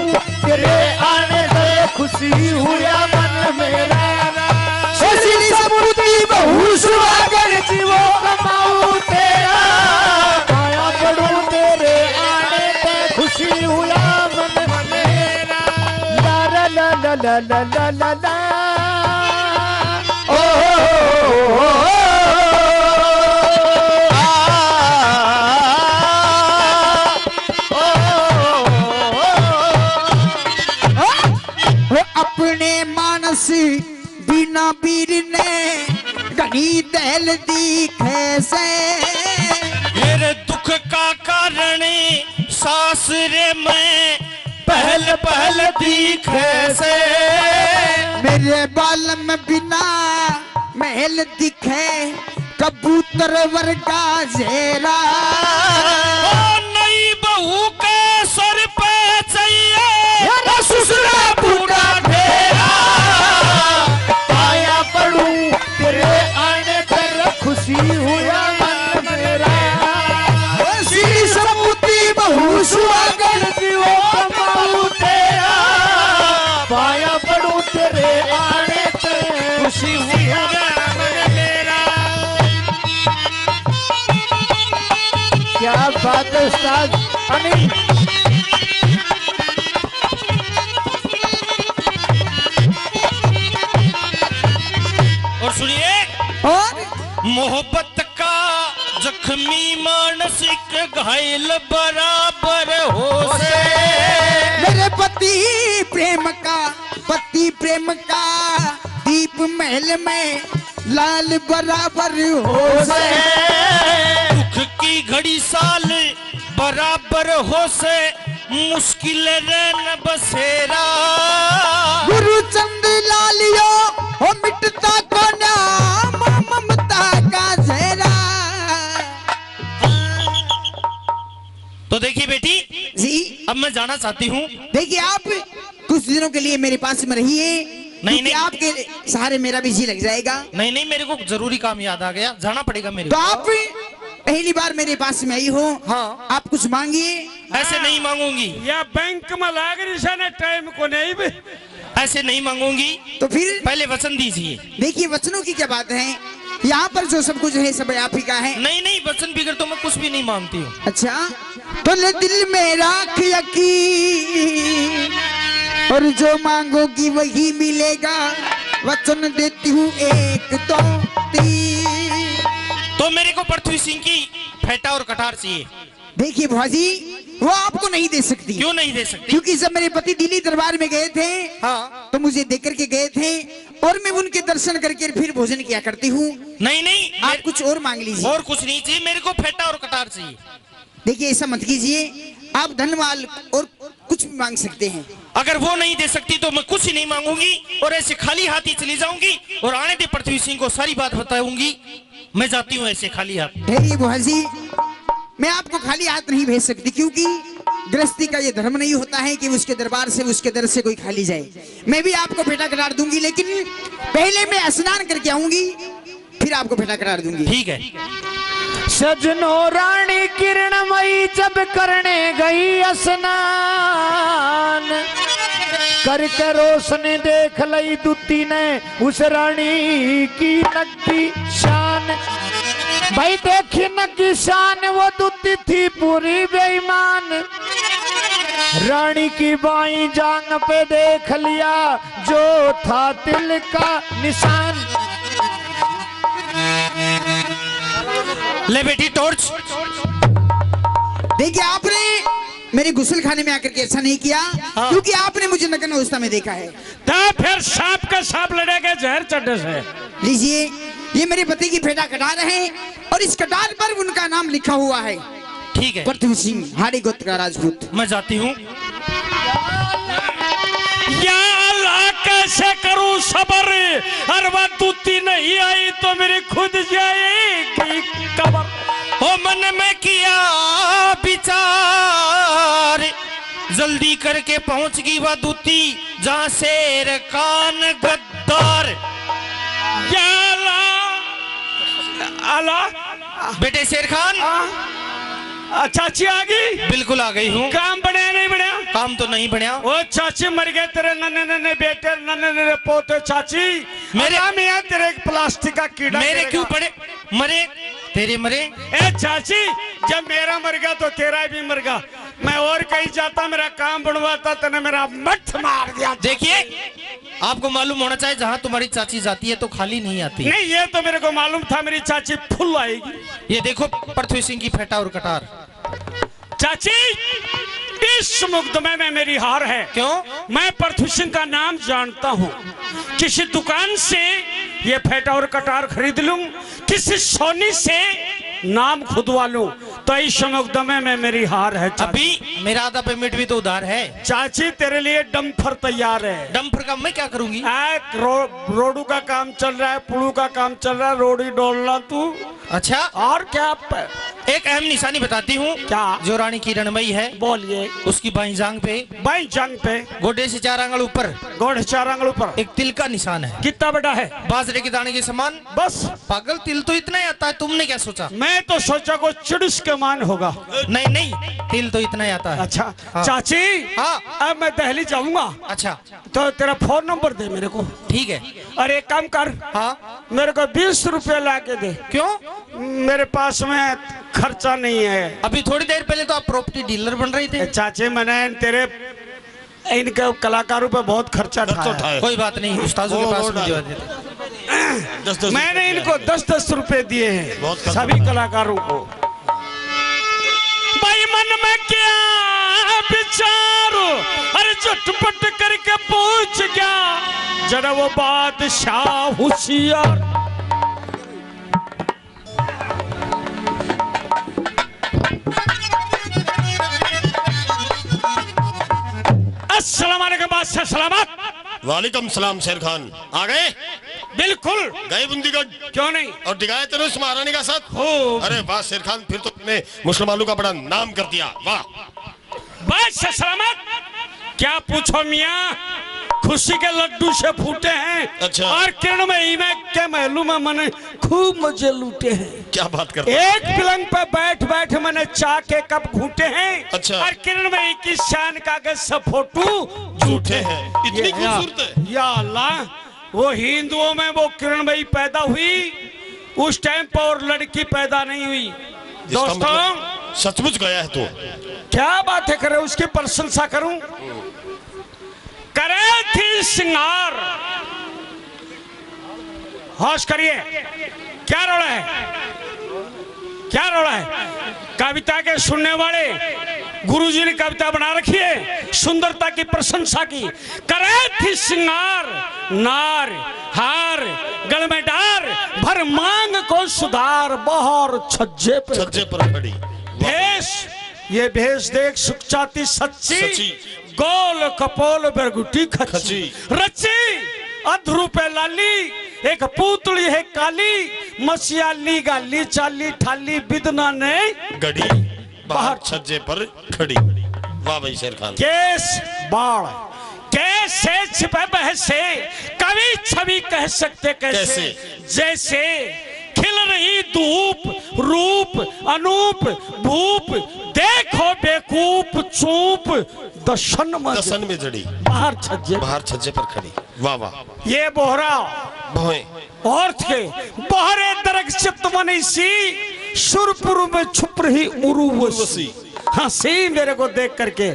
S5: तेरे आने से खुशी हुआ मन मेरा।
S1: सीढ़ी सपूती बहु सुहागण
S5: जीवो कमाऊ तेरा। पाया पड़ू तेरे आने पे खुशी हुआ मन मेरा। ला ला ला ला ला ला ला ला।
S1: अपने मानस बिना वीर ने घनी दहल दिखे से।
S2: मेरे दुख का कारण सासरे में पहल पहल दिखे से।
S1: मेरे बालम बिना महल दिखे कबूतर वर्गा जेरा।
S2: नई बहू के सर पे चाहिए ससुरा बूढ़ा ढेरा।
S5: पाया पड़ूं तेरे आने पर खुशी हुआ मन मेरा।
S1: श्री सपूती बहू सुहागन
S5: जीवो कमाऊं तेरा। पाया पड़ूं तेरे आने पर खुशी हुआ मन मेरा। क्या बात है उस्ताद अनिल।
S2: और सुनिए,
S1: और
S2: मोहब्बत का जख्मी मानसिक घायल बराबर हो से।
S1: मेरे पति प्रेम का दीप महल में लाल बराबर हो से।
S2: दुख की घड़ी साल बराबर हो से मुश्किल रन बसेरा।
S1: गुरु चंद लालियो हो मिटता को नाम ममता का जहरा।
S2: तो देखिए बेटी,
S1: जी
S2: अब मैं जाना चाहती हूँ।
S1: देखिए, आप कुछ दिनों के लिए मेरे पास में रहिए, क्योंकि
S2: नहीं।
S1: आपके सहारे मेरा भी जी लग जाएगा।
S2: नहीं, मेरे को जरूरी काम याद आ गया, जाना पड़ेगा मेरे
S1: तो
S2: को।
S1: आप पहली बार मेरे पास में आई हो।
S2: हाँ।
S1: आप कुछ मांगिए।
S2: ऐसे नहीं मांगूंगी,
S3: या बैंक में लाग रही से ना टाइम को नहीं भी।
S2: ऐसे नहीं मांगूंगी।
S1: तो फिर
S2: पहले वचन दीजिए।
S1: देखिए, वचनों की क्या बात है, यहाँ पर जो सब कुछ है सब आप ही का है।
S2: नहीं, वचन बिगड़ तो मैं कुछ भी नहीं मांगती हूँ।
S1: अच्छा, तो ले दिल में राख यकीन, और जो मांगोगी वही मिलेगा। वचन देती हूँ 1 2 3।
S2: तो मेरे को पृथ्वी सिंह की फेटा और कटार चाहिए।
S1: देखिए भाजी, वो आपको नहीं दे सकती।
S2: क्यों नहीं दे सकती?
S1: क्योंकि जब मेरे पति दिल्ली दरबार में गए थे,
S2: हाँ।
S1: तो मुझे देख करके गए थे, और मैं उनके दर्शन करके फिर भोजन किया करती हूँ।
S2: नहीं,
S1: आप कुछ और मांग लीजिए।
S2: और कुछ नहीं चाहिए, मेरे को फेटा और कटार चाहिए।
S1: देखिए, ऐसा मत कीजिए, आप धनवाल और कुछ भी मांग सकते हैं।
S2: अगर वो नहीं दे सकती तो मैं कुछ ही नहीं मांगूंगी, और ऐसे खाली हाथ ही चली जाऊंगी, और आने दे पृथ्वी सिंह को सारी बात बताऊंगी। मैं जाती हूँ ऐसे खाली हाथ।
S1: ठहरिए बुआजी, मैं आपको खाली हाथ नहीं भेज सकती, क्योंकि गृहस्थी का ये धर्म नहीं होता है कि उसके दरबार से उसके दर से कोई खाली जाए। मैं भी आपको फेटा करार दूंगी, लेकिन पहले मैं स्नान करके आऊंगी, फिर आपको फेटा करार दूंगी।
S2: ठीक है।
S5: सजनो रानी किरणमयी जब करने गई स्नान, करके रोशनी देख लई दूती ने उस रानी की नक्की शान। भाई देखी नक्की शान, वो दूती थी पूरी बेईमान। रानी की बाई जांग पे देख लिया जो था दिल का निशान।
S2: ले बेटी टॉर्च।
S1: देखिए, आपने मेरे गुस्ल खाने में आकर के अच्छा नहीं किया, क्योंकि आपने मुझे नग्न अवस्था में देखा है।
S3: तो फिर सांप का सांप लड़ेगा जहर चढ़ने से।
S1: लीजिए, ये मेरे पति की फेटा कटार है, और इस कटार पर उनका नाम लिखा हुआ है,
S2: ठीक है।
S1: पृथ्वी सिंह, हाड़ी गोत्र का राजपूत।
S2: मैं जाती हूँ।
S3: या अल्लाह, कैसे करूं सबर, हर बात दूती नहीं आई तो मेरी खुद जाएगी कबर।
S2: ओ मन में किया विचार, जल्दी करके पहुंच गई वह दूती जहां शेर कान गद्दार।
S3: या अल्लाह,
S2: बेटे शेर खान,
S3: चाची आ गई।
S2: बिल्कुल आ गई हूँ।
S3: काम बनया नहीं बनया?
S2: काम तो नहीं बनया।
S3: ओ चाची मर गए तेरे नन्हे नन्हे बेटे, नन्हे नन्हे पोते। चाची
S2: मेरे
S3: में तेरे एक प्लास्टिक का कीड़ा
S2: मेरे क्यों पड़े? मरे तेरे मरे।
S3: ए चाची, जब मेरा मर गया तो तेरा भी मर गया। मैं और कहीं जाता, मेरा काम बनवाता, तूने मेरा मठ मार दिया।
S2: देखिए, आपको मालूम होना चाहिए, जहाँ तुम्हारी चाची जाती है तो खाली नहीं आती।
S3: नहीं, ये तो मेरे को मालूम था मेरी चाची फुल आएगी।
S2: ये देखो पृथ्वी सिंह की फेटा और कटार।
S3: चाची, इस मुकदमे में मेरी हार है।
S2: क्यों?
S3: मैं पृथ्वी सिंह का नाम जानता हूँ। किसी दुकान से ये फेटा और कटार खरीद लूं, किसी सोनी से नाम खुदवा लूं, 23 मुकदमे में मेरी हार है चाची।
S2: अभी मेरा आधा पेमेंट भी तो उधार है।
S3: चाची तेरे लिए डम्फर तैयार है।
S2: डंपर का मैं क्या करूंगी?
S3: रोडू का काम चल रहा है, पुलू का काम चल रहा है, रोडी डोलना तू।
S2: अच्छा,
S3: और क्या?
S2: एक अहम निशानी बताती हूँ।
S3: क्या?
S2: जो रानी किरणमयी है,
S3: बोलिए।
S2: उसकी बाईं जांग पे गोडे से 4 आंगल ऊपर,
S3: गोडे 4 आंगल ऊपर
S2: एक तिल का निशान है।
S3: कितना बड़ा है?
S2: बाजरे के दाने के समान।
S3: बस
S2: पागल, तिल तो इतना ही आता है, तुमने क्या सोचा?
S3: मैं तो सोचा को चिड़िस के मान होगा।
S2: नहीं नहीं, तिल तो इतना ही आता है।
S3: अच्छा
S2: हाँ।
S3: चाची,
S2: हाँ।
S3: अब मैं दिल्ली जाऊंगा।
S2: अच्छा,
S3: तो तेरा फोन नंबर दे मेरे को।
S2: ठीक है।
S3: अरे एक काम कर,
S2: हाँ,
S3: मेरे को 20 रुपए ला के दे।
S2: क्यों?
S3: मेरे पास में खर्चा नहीं है।
S2: अभी थोड़ी देर पहले तो आप प्रॉपर्टी डीलर बन रहे थे।
S3: चाचे, मैंने तेरे इनके कलाकारों पे बहुत खर्चा ढाया।
S2: कोई बात नहीं, उस्तादों के पास में दिवा देते।
S3: मैंने इनको 10-10 रुपए दिए हैं सभी कलाकारों को। भाई मन में क्या विचार, अरे झटपट करके पूछ गया जरा वो बादशाह होशियार। अस्सलाम वालेकुम बादशाह, सलामत।
S4: वालेकुम सलाम। शेर खान आ गए?
S3: बिल्कुल
S4: गए बुंदीगढ़?
S3: क्यों नहीं?
S4: और दिखाए तेरे उस महारानी का साथ?
S3: हो।
S4: अरे वाह शेर खान, फिर तो तुमने मुसलमानों का बड़ा नाम कर दिया। वाह
S3: बादशाह सलामत। क्या पूछो मियाँ, खुशी के लड्डू से फूटे हैं।
S4: अच्छा।
S3: और किरण में के महलों में मैंने खूब मजे लूटे हैं।
S4: क्या बात करते?
S3: एक पलंग पे बैठ बैठ मैंने चाय के कप घूटे हैं।
S4: अच्छा।
S3: और किरण में की शान कागज सब फोटो
S4: झूठे हैं। इतनी खूबसूरत है।
S3: या अल्लाह, वो हिंदुओं में वो किरण भाई पैदा हुई उस टाइम पर, और लड़की पैदा नहीं हुई। दोस्तों,
S4: सचमुच गया है तू।
S3: क्या बातें करे, उसकी प्रशंसा करूं। करे थी सिंगार, होश करिए। क्या रोड़ा है, क्या रोड़ा है? कविता के सुनने वाले गुरुजी ने कविता बना रखी है, सुंदरता की प्रशंसा की। करे थी सिंगार नार हार, गल में डार, भर मांग को सुधार, बहर छज्जे
S4: पर खड़ी।
S3: भेष, ये भेष देख सुखचाती सच्ची, गोल कपोल बेरगुटी खच्ची, रची अधरू पे लाली, एक पुतली है काली, मसियाली गाली चाली ठाली, बिदना ने
S4: गड़ी बाहर छज्जे पर खड़ी। वाह भाई शेर खान।
S3: केस बाढ़, कैसे छिपे बहसे, कवि छवि कह सकते कैसे? जैसे खिल रही धूप, रूप अनूप, भूप देखो बेकूप, चूप दशन
S2: में जड़ी,
S3: बाहर छज्जे
S2: पर खड़ी। वाह वाह।
S3: ये बोहरा
S2: भोए
S3: और थे बहरे दरक चितवनी सी, सुरपुर में छुप रही उर्वशी। हंसी मेरे को देख करके,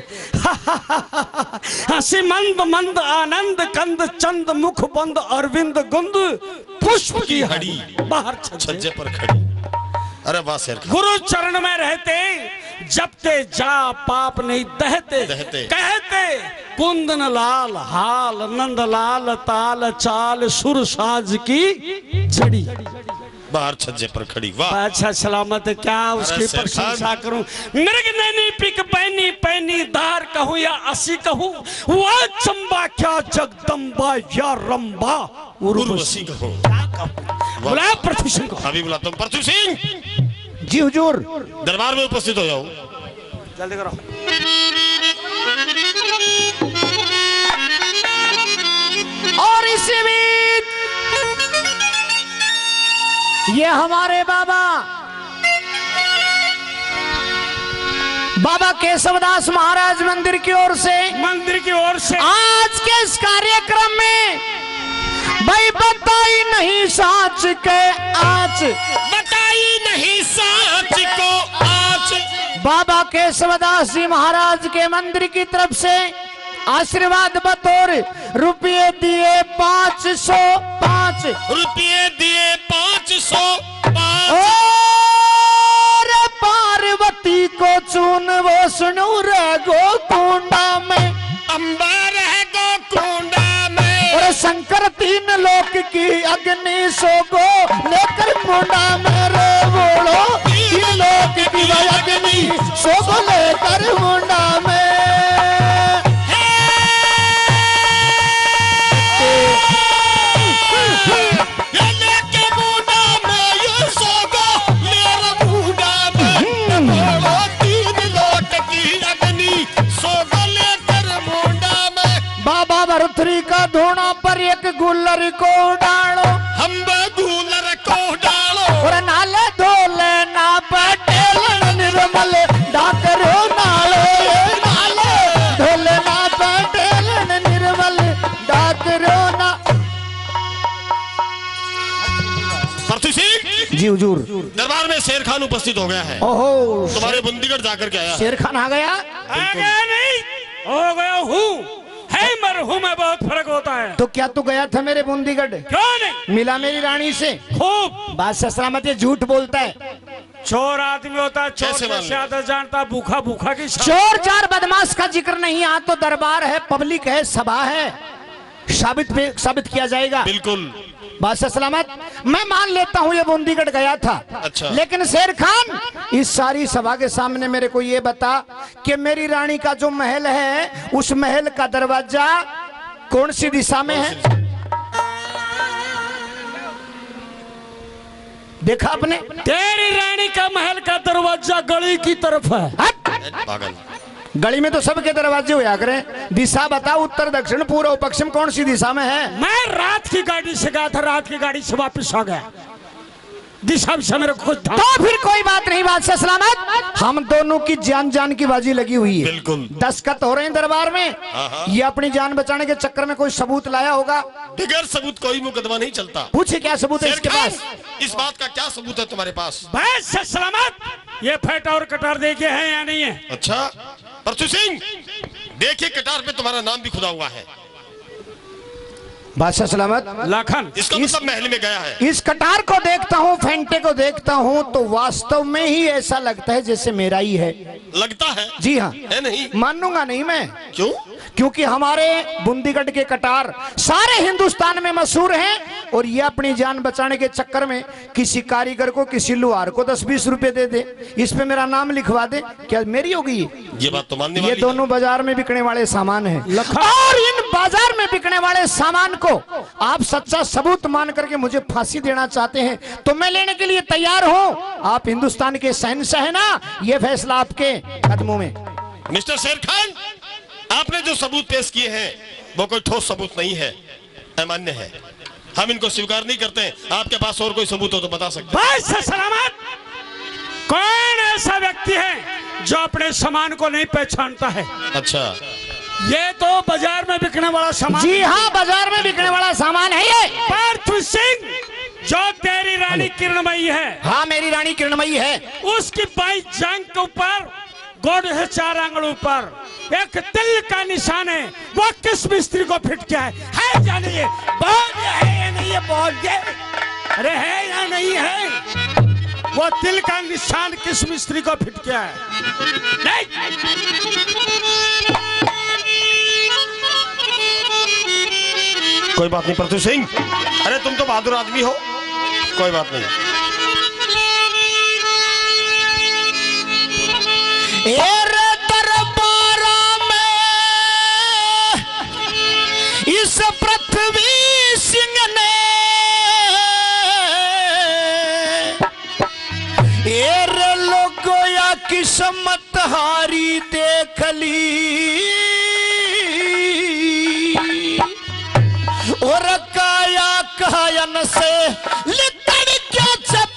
S3: हंसी मंद मंद आनंद कंद चंद, मुख बंद अरविंद गुंद, पुष्प की हड़ी, बाहर
S2: छज्जे पर खड़ी। अरे वाह शेर खान।
S3: गुरु चरण में रहते जपते जा पाप नहीं दहते, कहते कुंदन लाल हाल, नंद लाल ताल चाल, सुर साज की जड़ी,
S2: बाहर छज्जे पर खड़ी। वाह।
S3: अच्छा सलामत। क्या उसकी प्रशंसा करूं? मृग नैनी पिक पैनी पैनी धार कहूं या असी कहूं, वह चंबा क्या जगदम्बा या रंबा उर्वशी
S2: कहूं।
S3: बुला पृथ्वी सिंह को।
S2: अभी बुलाता हूं पृथ्वी सिंह।
S5: जी हुजूर।
S2: दरबार में उपस्थित हो जाओ।
S3: जल्दी करो।
S5: और इसी बीच ये हमारे बाबा केशवदास महाराज मंदिर की ओर से आज के इस कार्यक्रम में भाई बताई नहीं साच के आज,
S2: बताई नहीं साच को आज,
S5: बाबा केशवदास जी महाराज के मंदिर की तरफ से आशीर्वाद बतौर रुपये दिए 505,
S2: रुपये दिए 505,
S5: और पार्वती को चून वो सुनू रे गोकुंडा में,
S2: अंबर है गोकुंडा में,
S5: और शंकर 3 लोक की अग्नि सो गो लेकर मुंडा में रे बोलो 3 लोक की मारुति का धोना पर एक गुल्लर को डालो,
S4: हम गूलर को डालो,
S5: और नाले धोले ना पटेल निर्मल डाकरो नाले, नाले धोले ना पटेल निर्मल डाकरो ना।
S4: पृथ्वी सिंह
S5: जी हुजूर।
S4: दरबार में शेर खान उपस्थित हो गया है।
S5: ओहो,
S4: तुम्हारे बुंदीगढ़ जाकर के आया है।
S5: शेर खान आ गया?
S3: आ गया नहीं, हो गया हूँ, है मरहूम में बहुत फर्क होता है।
S5: तो क्या तू गया था मेरे बूंदीगढ़?
S3: क्यों नहीं?
S5: मिला मेरी रानी से?
S3: खूब।
S5: बात से सलामत, ये झूठ बोलता है।
S3: चोर आदमी होता है, चोर
S4: कैसे
S3: से
S4: मालूम?
S3: ज्यादा जानता, भूखा भूखा की
S5: चोर चार बदमाश का जिक्र नहीं, यहाँ तो दरबार है, पब्लिक है, सभा है, साबित किया जाएगा।
S4: बिल्कुल।
S5: बात से सलामत, मैं मान लेता हूँ ये बूंदीगढ़ गया था।
S4: अच्छा।
S5: लेकिन शेर खान, इस सारी सभा के सामने मेरे को ये बता कि मेरी रानी का जो महल है, उस महल का दरवाजा कौन सी दिशा में है? देखा आपने?
S3: तेरी रानी का महल का दरवाजा गली की तरफ है।
S4: पागल।
S5: गली में तो सबके दरवाजे होया करें, दिशा बता, उत्तर दक्षिण पूर्व पश्चिम कौन सी दिशा में है?
S3: मैं रात की गाड़ी से गया था, रात की गाड़ी से वापस आ गया, दिशा से मेरे को कुछ था।
S5: तो फिर कोई बात नहीं, बात से सलामत, हम दोनों की जान की बाजी लगी हुई है।
S4: बिल्कुल।
S5: दस्तखत हो रहे हैं दरबार में। ये अपनी जान बचाने के चक्कर में कोई सबूत लाया होगा?
S4: बगैर सबूत कोई मुकदमा नहीं चलता।
S5: पूछे क्या सबूत है
S4: शेर
S5: इसके
S4: खान,
S5: पास?
S4: इस बात का क्या सबूत है तुम्हारे पास?
S3: बस से सलामत, ये फेटा और कटार देखे हैं या नहीं है?
S4: अच्छा पृथ्वी सिंह, देखिए कटार पे तुम्हारा नाम भी खुदा हुआ है।
S5: बादशाह सलामत,
S3: लाखन,
S4: इसका मतलब महल में गया है।
S5: इस कटार को देखता हूँ, फेंटे को देखता हूँ, तो वास्तव में ही ऐसा लगता है जैसे मेरा ही है।
S4: लगता है?
S5: जी हाँ।
S4: है नहीं?
S5: मानूंगा नहीं मैं।
S4: क्यों?
S5: क्योंकि हमारे बुंदीगढ़ के कटार सारे हिंदुस्तान में मशहूर हैं, और ये अपनी जान बचाने के चक्कर में किसी कारीगर को, किसी लुहार को 10-20 रुपए दे दे, इस पे मेरा नाम लिखवा दे, क्या मेरी होगी?
S4: ये बात तो मानने
S5: ये
S4: वाली
S5: दोनों बाजार में बिकने वाले सामान हैं, और इन बाजार में बिकने वाले सामान को आप सच्चा सबूत मान करके मुझे फांसी देना चाहते हैं, तो मैं लेने के लिए तैयार हूं। आप हिंदुस्तान के शहंशाह है ना, ये फैसला आपके कदमों में।
S4: मिस्टर शेर खान, आपने जो सबूत पेश किए हैं वो कोई ठोस सबूत नहीं है, अमान्य है, हम इनको स्वीकार नहीं करते। आपके पास और कोई सबूत हो तो बता सकते हैं।
S3: बस से सलामत, कौन ऐसा व्यक्ति है जो अपने सामान को नहीं पहचानता है?
S4: अच्छा,
S3: ये तो बाजार में बिकने वाला सामान।
S5: जी हाँ, बाजार में बिकने वाला सामान है ये।
S3: पृथ्वी सिंह, जो तेरी रानी किरणमयी है,
S5: हाँ मेरी रानी किरणमयी है,
S3: उसकी बाई जांग के ऊपर गोड़ है, 4 आंगलों पर एक तिल का निशान है। वो किस मिस्त्री को फिट किया है जानिए? बोल है या नहीं है? बोल दे, अरे है या नहीं है? वो तिल का निशान किस मिस्त्री को फिट किया है? नहीं।
S4: कोई बात नहीं पृथ्वी सिंह, अरे तुम तो बहादुर आदमी हो, कोई बात नहीं।
S5: दरबार में इस पृथ्वी सिंह ने लोगों किस्मत हारी देख ली, और काया कायन से लिकड़ क्या जब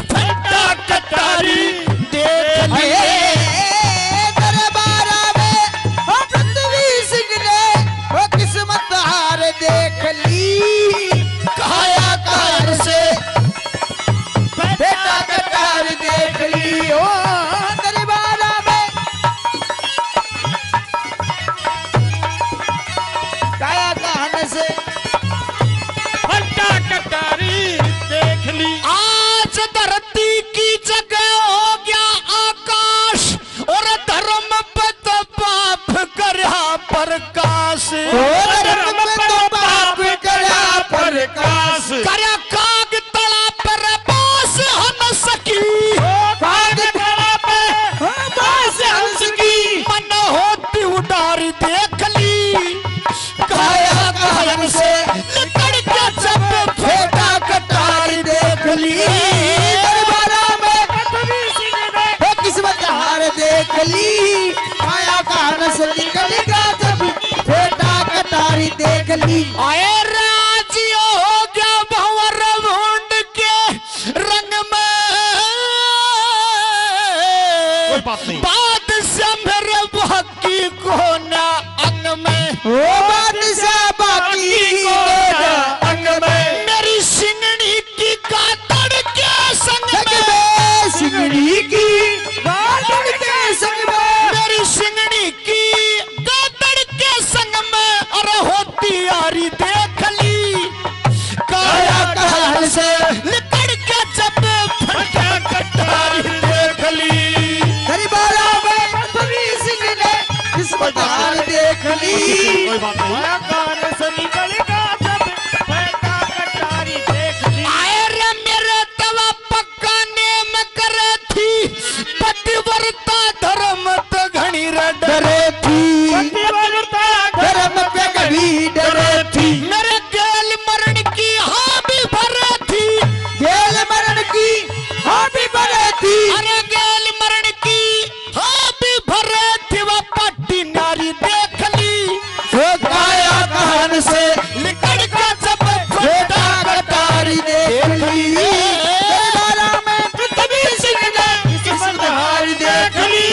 S5: फटा कटारी देख ली।
S1: देख ली काया कार से बेटा कटार देख ली, ओ दरबारा में काया कार से
S3: फटा कटारी देख ली।
S5: आज धरती की जगह हो गया आकाश, और धर्म पे तो पाप करा प्रकाश, करया काग तला पर बास हम सकी, काग तला पे बास हम सकी, मन होती उडारी देख ली, काया कायन से लिकड़ के जब फेटा कटारी देख ली।
S1: दरबारा में किस्मत हार देख ली, काया कार से निकल गया जब फेटा कटार देखली।
S2: आए राजियो हो गया भंवर भूंड के रंग में,
S4: कोई बात नहीं।
S2: बाद से मेरे बाकी को ना अंग में,
S1: ओ बादशाह बाकी को ना
S2: अंग में, मेरी सिंगड़ी की कातड़ के संग में,
S1: सिंगड़ी की कातड़ के संग में,
S2: मेरी सिंगड़ी की कातड़ के संग में, अरे होती यारी देख ली, काया कहर से निकल के जब फटा कटारी देख ली,
S1: दरबारा में पृथ्वी सिंह ने किस्मत हार देख ली।
S4: कोई बात नहीं।
S2: आए रे मेरे तवा पक्का नेम करे थी, पतिव्रता धर्म तो घनी डरे थी,
S1: धर्म पे कभी डरे थी,
S2: मेरे गेल मरण की हाँ भी भरे थी,
S1: जेल मरण की हाँ भी बने थी।
S2: अरे गेल मरण की हाँ भी भरे थी, वह पट्टी नारी देख ली,
S1: वो काया कहन से
S2: निकल के जब
S1: बेटा कटारी देख ली। दरबारा में पृथ्वी सिंह ने किस्मत हार देख ली।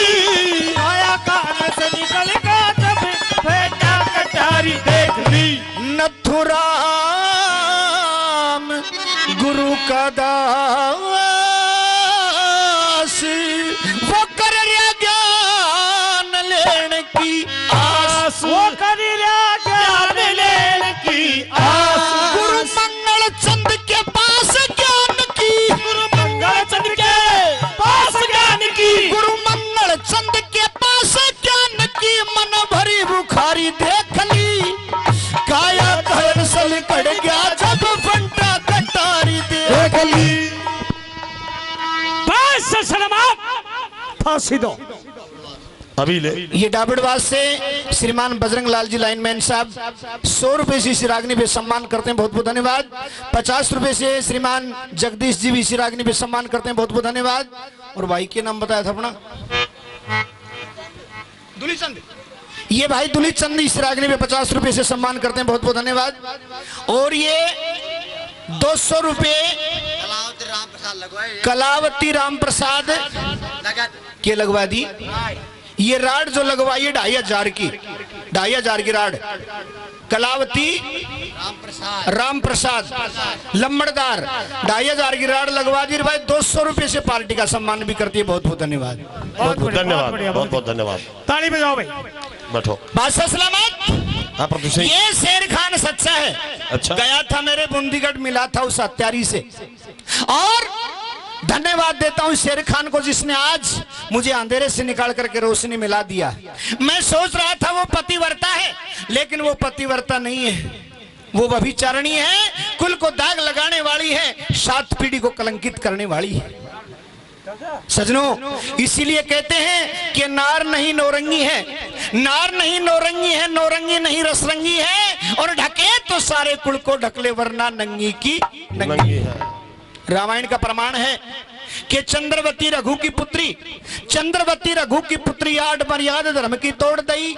S2: नथुराम गुरु का दास, वो कर रहा ज्ञान लेने की आस, वो कर रहा ज्ञान लेने की आस, गुरु मंगल चंद के पास ज्ञान की, गुरु मंगल चंद के पास ज्ञान की, गुरु मंगल चंद के पास ज्ञान की, मन भरी बुखारी देख ली, काया कहर से लिकड़ गया जब फंटा कटारी देख ली।
S3: बस सलामत, फांसी दो।
S4: अभी ले।
S2: ये डाबिड़वास से श्रीमान बजरंग लाल जी लाइनमैन साहब 100 रुपए से शिराग्नि पे सम्मान करते हैं, बहुत बहुत धन्यवाद। 50 रुपए से श्रीमान जगदीश जी भी शिराग्नि पे सम्मान करते हैं, बहुत बहुत धन्यवाद। और भाई के नाम बताया था अपना दुलीचंद, ये भाई दुलीचंद इस रागनी में 50 रुपए से सम्मान करते हैं, बहुत बहुत धन्यवाद। और ये 200 रुपए कलावती राम प्रसाद के लगवा दी। ये राड जो लगवाई है 2500 की, 2500 की राड कलावती राम प्रसाद लम्बड़दार 2500 की राड लगवा दी भाई। 200 रुपए से पार्टी का सम्मान भी करती है, बहुत बहुत धन्यवाद।
S4: बहुत बहुत धन्यवाद, बहुत बहुत धन्यवाद।
S3: ताली बजाओ भाई।
S4: बैठो।
S2: बादशाह सलामत।
S4: हाँ प्रभु सिंह।
S2: ये शेर खान सच्चा है।
S4: अच्छा।
S2: गया था मेरे बूंदीगढ़, मिला था उस हत्यारी से। और धन्यवाद देता हूं शेर खान को जिसने आज मुझे अंधेरे से निकाल करके रोशनी मिला दिया। मैं सोच रहा था वो पतिव्रता है, लेकिन वो पतिव्रता नहीं है, वो व्यभिचारिणी है, कुल को दाग लगाने वाली है, 7 पीढ़ी को कलंकित करने वाली है। सजनों, इसीलिए कहते हैं कि नार नहीं नौरंगी है, नार नहीं नौरंगी है, नौरंगी नहीं रसरंगी है, और ढके तो सारे कुल को ढकले वरना नंगी की नंगी है। रामायण का प्रमाण है कि चंद्रवती रघु की पुत्री, चंद्रवती रघु की पुत्री आठ मर्यादा धर्म की तोड़ दई,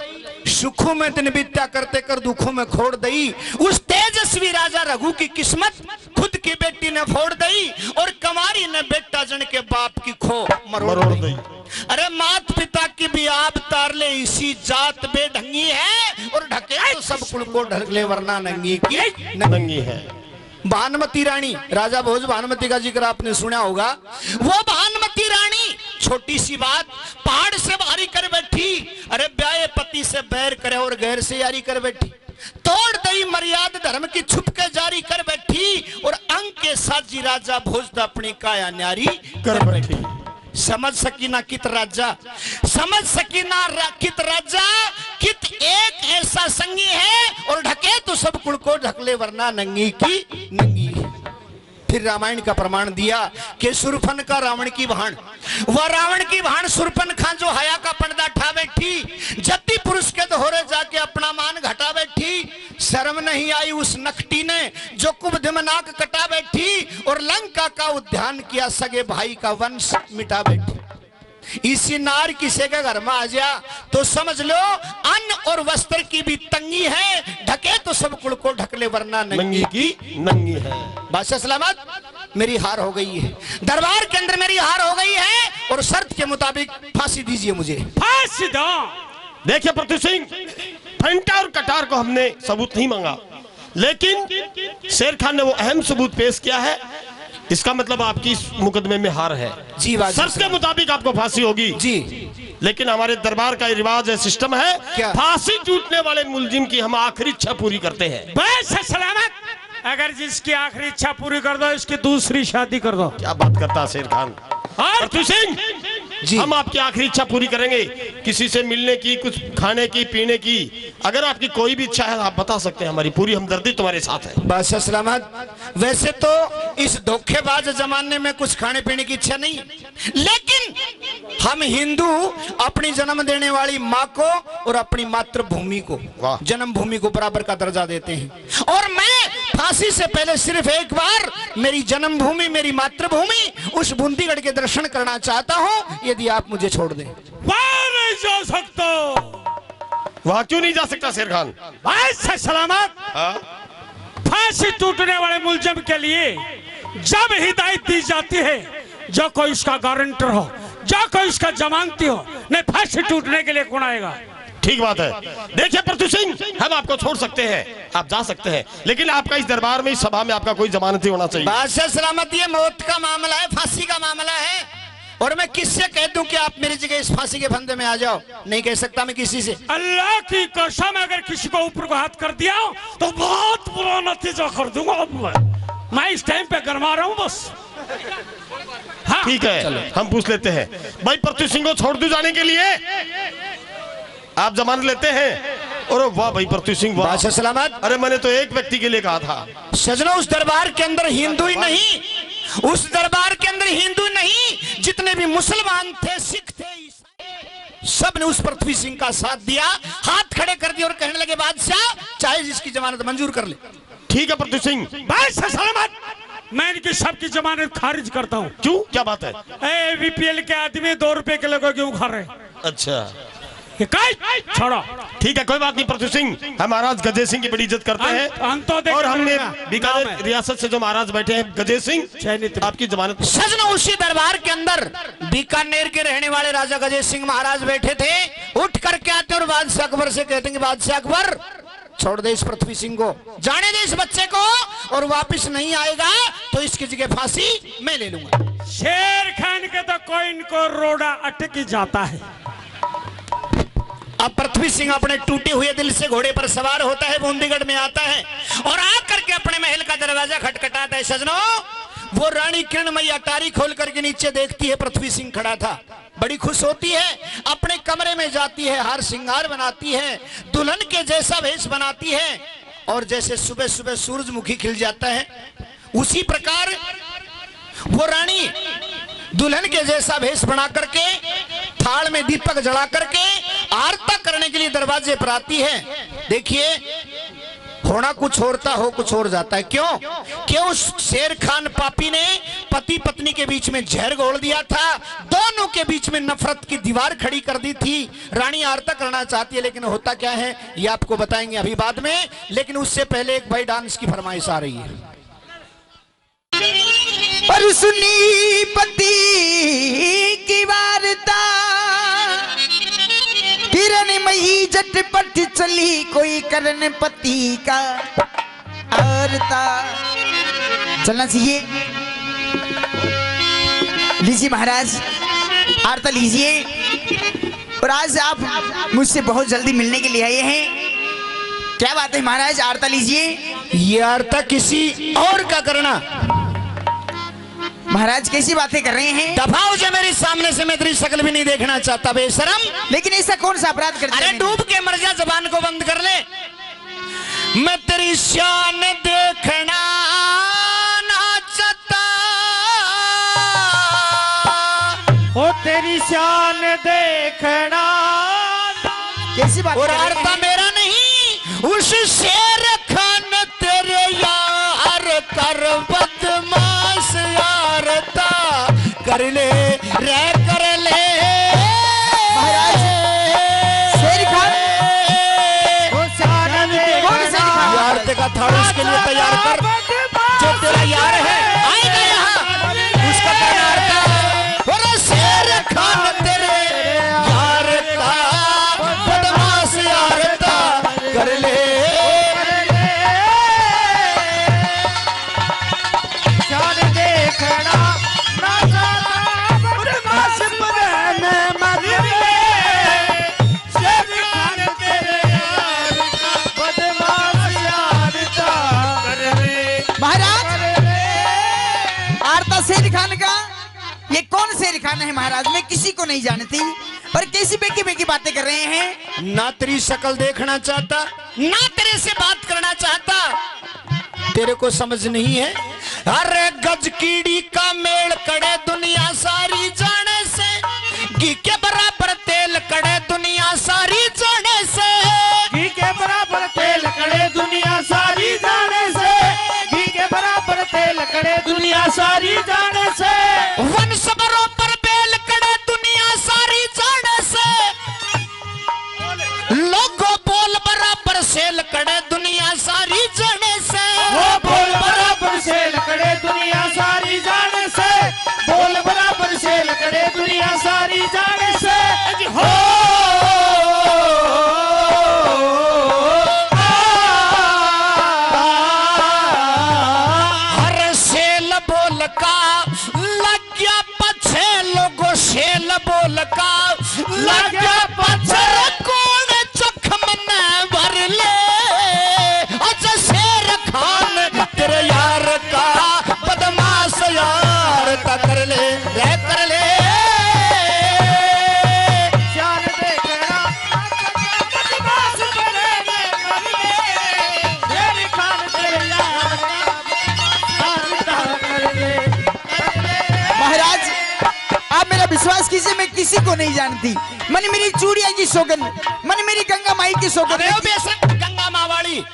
S2: सुखों में दिन बीत्या करते कर दुखों में खोड़ दई। उस तेजस्वी राजा रघु की किस्मत खुद की बेटी ने फोड़ दई, और कमारी ने बेटा जन के बाप की खो मरोड़ दई। अरे मात पिता की भी आप तार ले, इसी जात बेढंगी है, और ढके तो सब कुल को ढकले वरना नंगी की नंगी है। भानुमती रानी, राजा भोज भानुमती का जिक्र आपने सुना होगा। वो भानुमती रानी छोटी सी बात पहाड़ से भारी कर बैठी, अरे ब्याहे पति से बैर करे और गैर से यारी कर बैठी, तोड़ दई मर्यादा धर्म की छुप के जारी कर बैठी, और अंग के साथ जी राजा भोज अपनी काया न्यारी कर बैठी। समझ सकी ना कित राजा, समझ सकी ना कित राजा, कित एक ऐसा संगी है, और ढके तो सब कुल को ढकले वरना नंगी की नंगी। फिर रामायण का प्रमाण दिया कि सुरफन का रावण की बहन, वह रावण की बहन सुरफन खान जो हया का पर्दा ठा बैठी, जति पुरुष के दोहरे जाके अपना मान घटा बैठी, शर्म नहीं आई उस नखटी ने जो कुब्ध में नाक कटा बैठी, और लंका का उद्यान किया, सगे भाई का वंश मिटा बैठी।
S5: इसी नार किसी के घर में आ जा तो समझ लो अन्न और वस्त्र की भी तंगी है, ढके तो सब कुल को ढक ले वरना
S4: नंगी की नंगी है।
S5: बादशाह सलामत, मेरी हार हो गई है, दरबार के अंदर मेरी हार हो गई है और शर्त के मुताबिक फांसी दीजिए मुझे।
S3: फांसी दो।
S4: देखिए पृथ्वी सिंह, फंटा और कटार को हमने सबूत नहीं मांगा, लेकिन शेर खान ने वो अहम सबूत पेश किया है। इसका मतलब आपकी इस मुकदमे में हार है
S5: जी।
S4: शर्त के मुताबिक आपको फांसी होगी
S5: जी।
S4: लेकिन हमारे दरबार का रिवाज है, सिस्टम है,
S5: क्या?
S4: फांसी टूटने वाले मुलजिम की हम आखिरी इच्छा पूरी करते हैं।
S3: बस सलामत, अगर जिसकी आखिरी इच्छा पूरी कर दो इसकी दूसरी शादी कर दो।
S4: क्या बात करता है शेर खान।
S3: और
S4: पृथ्वी सिंह
S5: जी।
S4: हम आपकी आखिरी इच्छा पूरी करेंगे, किसी से मिलने की, कुछ खाने की, पीने की, अगर आपकी कोई भी इच्छा है आप बता सकते हैं, हमारी पूरी हमदर्दी तुम्हारे साथ है।
S5: बादशाह सलामत, वैसे तो इस धोखेबाज जमाने में कुछ खाने पीने की इच्छा नहीं, लेकिन हम हिंदू अपनी जन्म देने वाली माँ को और अपनी मातृभूमि को,
S4: वाह।
S5: जन्मभूमि को बराबर का दर्जा देते हैं। और मैं फांसी से पहले सिर्फ एक बार मेरी जन्मभूमि, मेरी मातृभूमि, उस बूंदीगढ़ के दर्शन करना चाहता हूँ, यदि आप मुझे छोड़ दें।
S3: वहाँ नहीं जा सकते।
S4: वहां क्यों नहीं जा सकता शेर खान?
S3: बस सलामत, फांसी टूटने वाले मुलजिम के लिए जब हिदायत दी जाती है, जो कोई उसका गारंटर हो, जो कोई उसका जमानती हो, नहीं फांसी टूटने के लिए कौन आएगा?
S4: ठीक बात है। देखिए पृथ्वी सिंह, हम आपको छोड़ सकते हैं, आप जा सकते हैं, लेकिन आपका इस दरबार में, इस सभा में आपका कोई जमानती होना चाहिए।
S5: बादशाह सलामत, ये मौत का मामला है, फांसी का मामला है, और मैं किससे कह दूं कि आप मेरी जगह इस फांसी के फंदे में आ जाओ? नहीं कह सकता मैं किसी से।
S3: अल्लाह की कसम, अगर किसी को ऊपर को हाथ कर दिया तो बहुत बुरा नतीजा कर दूंगा। अब मैं इस टाइम पे गरमा रहा हूँ बस। हाँ।
S4: ठीक है, हम पूछ लेते हैं भाई, पृथ्वी सिंह को छोड़ दूं जाने के लिए आप जमानत लेते हैं? और वाह भाई पृथ्वी सिंह, वाह।
S5: बादशाह सलामत,
S4: अरे मैंने तो एक व्यक्ति के लिए कहा था।
S5: सजनो, उस दरबार के अंदर हिंदू ही नहीं, उस दरबार के अंदर हिंदू नहीं, जितने भी मुसलमान थे, सिख थे, ईसाई, सब ने उस पृथ्वी सिंह का साथ दिया, हाथ खड़े कर दिए और कहने लगे बादशाह चाहे जिसकी जमानत मंजूर कर ले।
S4: ठीक है पृथ्वी सिंह।
S3: बस सलामत, मैं इनकी सबकी जमानत खारिज करता हूँ।
S4: क्यों, क्या बात है?
S3: बीपीएल के आदमी 2 रुपए किलो को क्यों खा रहे?
S4: अच्छा
S3: छोड़ो।
S4: ठीक है, कोई बात नहीं पृथ्वी सिंह, हम महाराज गजे सिंह की बड़ी इज्जत करते हैं,
S3: तो
S4: और हमने बीकानेर रियासत से जो महाराज बैठे हैं गजे सिंह, आपकी जमानत।
S5: सजनो, उसी दरबार के अंदर बीकानेर के रहने वाले राजा गजे सिंह महाराज बैठे थे, उठ करके आते और बादशाह अकबर से कहते हैं, बादशाह अकबर छोड़ दे इस पृथ्वी सिंह को, जाने दे इस बच्चे को, और वापस नहीं आएगा तो इसकी जगह फांसी मैं ले लूंगा।
S3: शेर खान के तो कोई इनको रोड़ा अटक जाता है।
S5: अब पृथ्वी सिंह अपने टूटे हुए दिल से घोड़े पर सवार होता है, बूंदीगढ़ में आता है और आकर के अपने महल का दरवाजा खटखटाता है। सजनो, वो रानी किरणमयी अटारी खोल करके नीचे देखती है, पृथ्वी सिंह खड़ा था, बड़ी खुश होती है, अपने कमरे में जाती है, हार श्रृंगार बनाती है, दुल्हन के जैसा वेश बनाती है, और जैसे सुबह सुबह सूरजमुखी खिल जाता है, उसी प्रकार वो रानी दुल्हन के जैसा भेष बना करके, थाल में दीपक जला करके आरती करने के लिए दरवाजे पर आती है। देखिए, होना कुछ और था, हो कुछ और जाता है। क्यों उस शेर खान पापी ने पति पत्नी के बीच में जहर घोल दिया था, दोनों के बीच में नफरत की दीवार खड़ी कर दी थी। रानी आरती करना चाहती है, लेकिन होता क्या है ये आपको बताएंगे अभी बाद में, लेकिन उससे पहले एक भाई डांस की फरमाइश आ रही है।
S1: पर सुनी पति की वार्ता, किरणमयी झटपट चली कोई करण पति का आरता। चलना चाहिए। लीजिए महाराज, आरता लीजिए। और आज आप मुझसे बहुत जल्दी मिलने के लिए आए हैं, क्या बात है महाराज? आरता लीजिए।
S5: ये आरता किसी और का करना।
S1: महाराज कैसी बातें कर रहे हैं?
S5: दफाओ जो मेरे सामने से, मैं तेरी शक्ल भी नहीं देखना चाहता बेशरम।
S1: लेकिन ऐसा कौन सा अपराध करते हैं?
S5: अरे डूब के मर जा, जबान को बंद कर ले। मैं तेरी शान देखना ना चाहता,
S3: ओ तेरी शान देखना।
S1: कैसी बात?
S5: और आरता मेरा नहीं, उस शेर खान तेरे यार कर बदमाश आरता कर ले रे कर ले।
S2: उसके लिए तैयार कर। जो तेरा यार है आएगा यहाँ, उसका तैयार कर। और शेर खान तेरे यार का बदमाश यार का कर ले।
S5: जान देखना ना जाना बदमाश बने मर ले। शेर खान तेरे यार का बदमाश यार का कर ले।
S1: महाराज आरता शेर खान का, ये कौन शेर खान है महाराज? मैं किसी को नहीं जानती और कैसी बेकी बेकी बातें कर रहे हैं।
S2: ना तेरी शक्ल देखना चाहता, ना तेरे से बात करना चाहता, तेरे को समझ नहीं है। अरे गज कीड़ी का मेल कड़े दुनिया सारी जाने से, घी के बराबर तेल कड़े दुनिया सारी जाने से।
S5: घी के बराबर तेल कड़े दुनिया सारी जाने से। घी के बराबर तेल कड़े दुनिया सारी जाने से।
S2: वंश बरोबर बेल कड़े दुनिया सारी जाने से। लोगों बोल बराबर सेल कड़े दुनिया सारी जाने से।
S5: वो बोल बराबर सेल कड़े दुनिया सारी जाने से। बोल बराबर सेल कड़े दुनिया सारी जाने से। हो
S2: हर सेल बोल का लग गया पछे, लोगों सेल बोल का लग गया पछे। कौन चख मन भर ले। अच्छा शेर खान तेरे यार का बदमाश यार का कर ले, रे कर ले।
S5: जान देखना बदमाश बने मर ले। शेर खान तेरे यार का कर ले।
S1: महाराज आप मेरा विश्वास कीजिए, मैं किसी को नहीं जानती। मन मेरी चूड़िया की सोगन, मन मेरी गंगा माई की सोगन।
S2: अरे ओ बेशक गंगा मावाड़ी,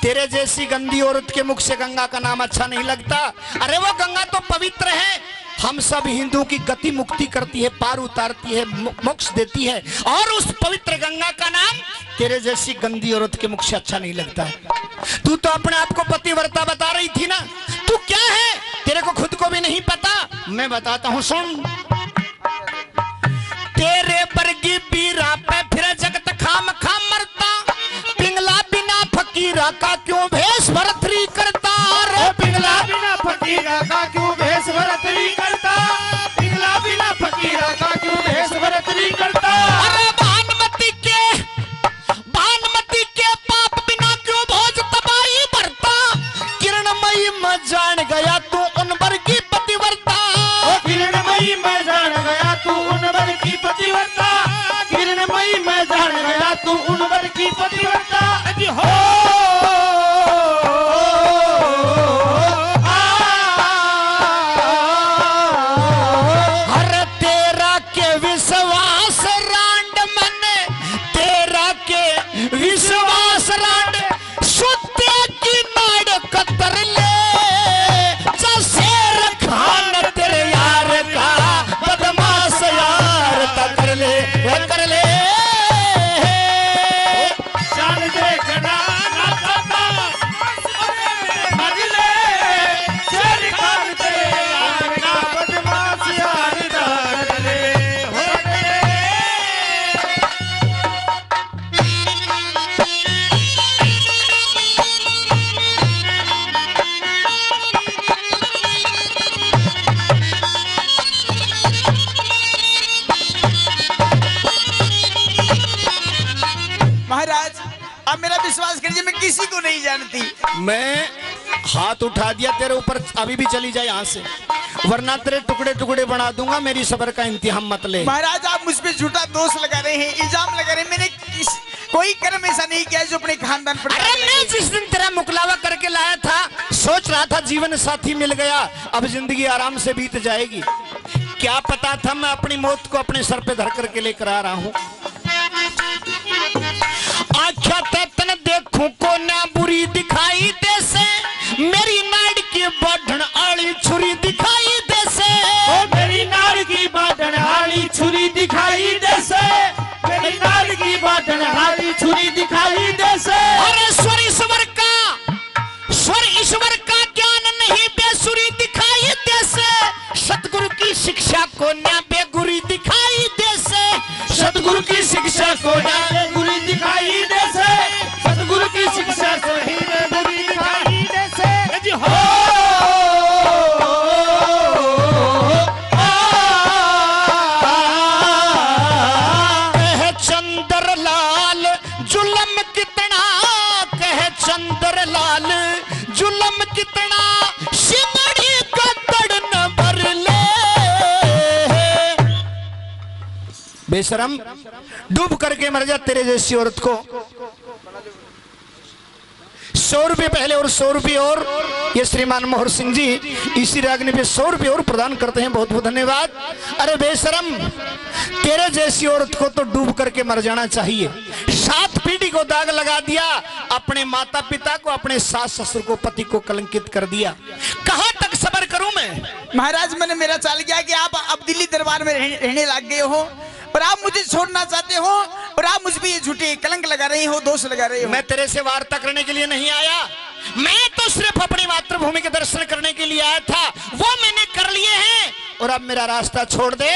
S2: तेरे जैसी गंदी औरत के मुख से गंगा का नाम अच्छा नहीं लगता। अरे वो गंगा तो पवित्र है, हम सब हिंदुओं की गति मुक्ति करती है, पार उतारती है, मोक्ष देती है। और उस पवित्र गंगा का नाम तेरे जैसी गंदी औरत के मुख से अच्छा नहीं लगता। तू तो अपने आप को पतिव्रता बता रही थी ना, तू क्या है तेरे को खुद को भी नहीं पता। मैं बताता हूँ सुन। तेरे बरगी पीरा पे फिर जगत खाम खाम मरता, पिंगला बिना फकीरा का क्यों भेष भरतरी करता। रे पिंगला
S5: बिना फकीरा का क्यों भेष भरतरी करता। पिंगला बिना फकीरा का क्यों भेष भरतरी करता।
S2: अरे भानुमती के पाप बिना क्यों भोज तबाही भरता। किरणमयी मैं जान गया तू उन वर्गी पतिव्रता।
S5: किरणमयी मैं जान गया तू उन वर की पतिव्रता। किरणमयी मैं जान गया तू उन वर की पतिव्रता। हो
S2: हर तेरा के विश्वास रांड मन, तेरा के विश्वास रांड सुत्ते की नाड़ कतर ले। शेर खान तेरे यार का बदमाश यार का कर ले, कर ले।
S5: जान देखना ना जाता मर ले। शेर खान तेरे यार का बदमाश यार का कर ले। हो ले।
S1: महाराज आप मेरा विश्वास कीजिए, मैं किसी को नहीं जानती।
S2: मैं हाथ उठा दिया तेरे ऊपर, अभी भी चली जाए यहाँ से, वरना तेरे टुकड़े टुकड़े बना दूंगा। मेरी सबर का इंतजाम मत ले।
S1: महाराज आप मुझ पे झूठा दोष लगा रहे हैं, इल्जाम लगा रहे हैं। मैंने कोई कर्म ऐसा नहीं किया जो अपने खानदान पर।
S2: अरे मैं जिस दिन तेरा मुकलावा करके लाया था, सोच रहा था जीवन साथी मिल गया, अब जिंदगी आराम से बीत जाएगी। क्या पता था मैं अपनी मौत को अपने सर पे धर करके लेकर आ रहा हूँ। आख्या तन देखूं को ना बुरी दिखाई दे से, मेरी नाड़ की बढ़न आली छुरी दिखाई दे से।
S5: ओ मेरी नाड़ की बाटन हाली छुरी दिखाई दे से। मेरी नाड़ की बाटन हाली छुरी दिखाई दे से।
S2: अरे स्वर ईश्वर का जुल्म कितना कहे चंद्रलाल, जुल्म कितना सिमड़ी कतड़ न भर ले। बेशरम, डूब करके मर जा तेरे जैसी औरत को 100 रुपये पहले और 100 रुपये और ये श्रीमान मोहर सिंह जी इसी रागनी पे 100 रुपये और प्रदान करते हैं, बहुत बहुत धन्यवाद। अरे बेशरम, तेरे जैसी औरत को तो डूब करके मर जाना चाहिए। 7 पीढ़ी को दाग लगा दिया, अपने माता पिता को, अपने सास ससुर को, पति को कलंकित कर दिया। कहां तक सब्र करूं मैं?
S1: महाराज मैंने मेरा चाल किया कि आप अब दिल्ली दरबार में रहने लग गए हो और आप मुझे छोड़ना चाहते हो और आप मुझ पे ये झूठे कलंक लगा रहे हो, दोष लगा रहे हो।
S2: मैं तेरे से वार्ता करने के लिए नहीं आया, मैं तो सिर्फ अपनी मातृभूमि के दर्शन करने के लिए आया था, वो मैंने कर लिए हैं। और अब मेरा रास्ता छोड़ दे।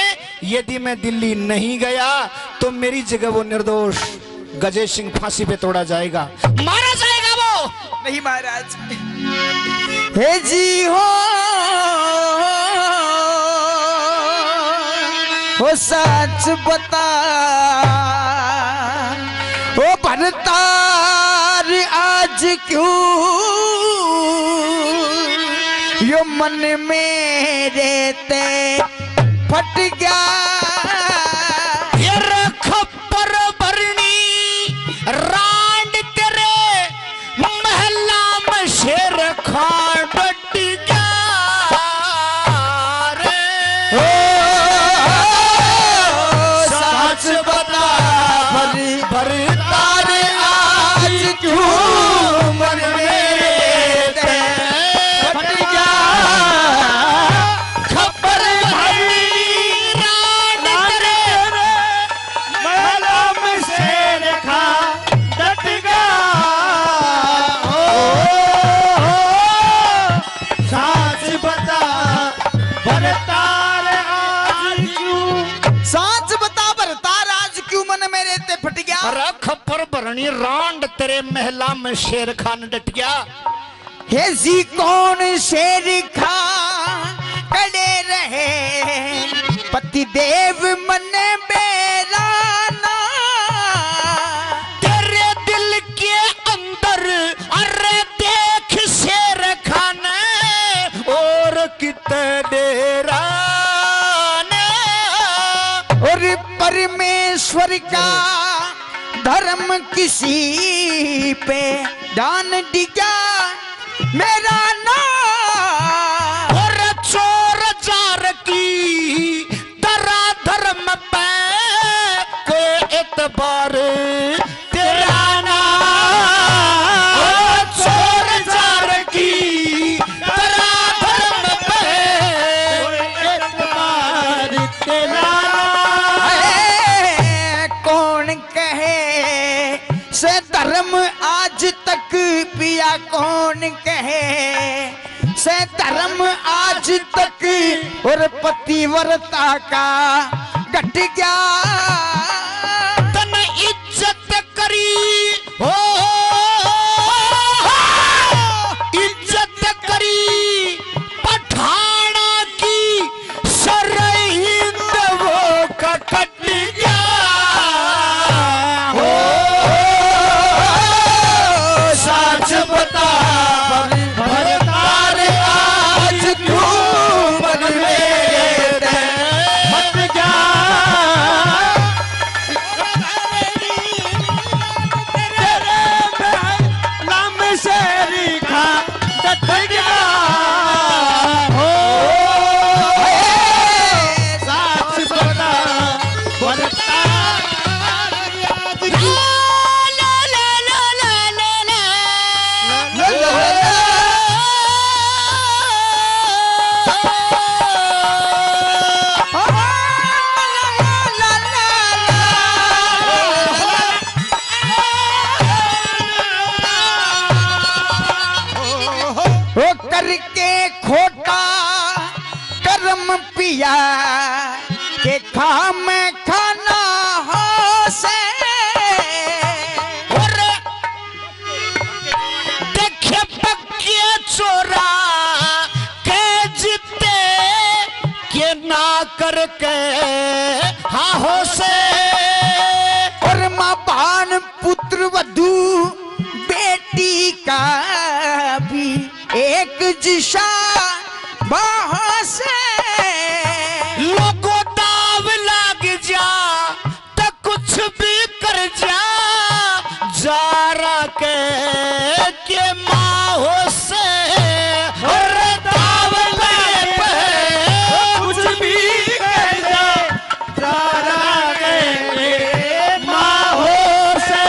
S2: यदि मैं दिल्ली नहीं गया तो मेरी जगह वो निर्दोष गजे सिंह फांसी पे तोड़ा जाएगा, मारा जाएगा वो।
S1: नहीं महाराज, हे जी हो सच बता, ओ भरतार आज क्यों यो मन मेरे ते फट गया।
S2: ये खप्पर भरनी रांड तेरे महला में शेर खान डट गया रे।
S1: सच बता भरतार आज क्यों मन मेरे ते फट गया।
S2: खप्पर भरनी रांड तेरे
S3: महला में शेर खा डट गया। साच बता भरतार आज क्यों,
S1: साच बता भरतार आज क्यों मन मेरे ते फट गया।
S2: अरे खप्पर भरनी रांड तेरे महला में शेर खान डट गया।
S1: हे जी कौन शेर खा कड़े रहे पति देव मन बेराना।
S2: तेरे दिल के अंदर अरे देख शेर खान और कितने डेरा
S1: और परमेश्वर का धर्म किसी पे दान दिया मेरा नाम।
S2: और चोर जार की तरह धर्म पे कोई एतबार तेरा नाम। और चोर जार की तरह धर्म पे कोई एतबार तेरा नाम।
S1: ए, कौन कहे से धर्म आज तक पिया, कौन कहे से धर्म आज तक और पतिव्रता का घट गया।
S2: तन इज्जत करी हो, इज्जत करी पठाना की सरहिंद वो का कट गया।
S1: सच बता भरतार आज क्यों मन मेरे ते फट गया।
S3: नाम शेर खा डट गया। साच बता भरतार आज क्यों,
S2: ला ला ला ला ला ला।
S1: वो करके खोटा कर्म पिया के खाम खाना हो से।
S2: और देखे पक्के चोरा के जीते के ना करके हाँ हो से।
S1: और मां बान पुत्र वधू बेटी का भी एक जिशा बहुत से
S2: लोगों दाव लग जा तो कुछ भी कर जा जारा के माहो से और दाव लग कुछ भी कर जा जारा के माहो से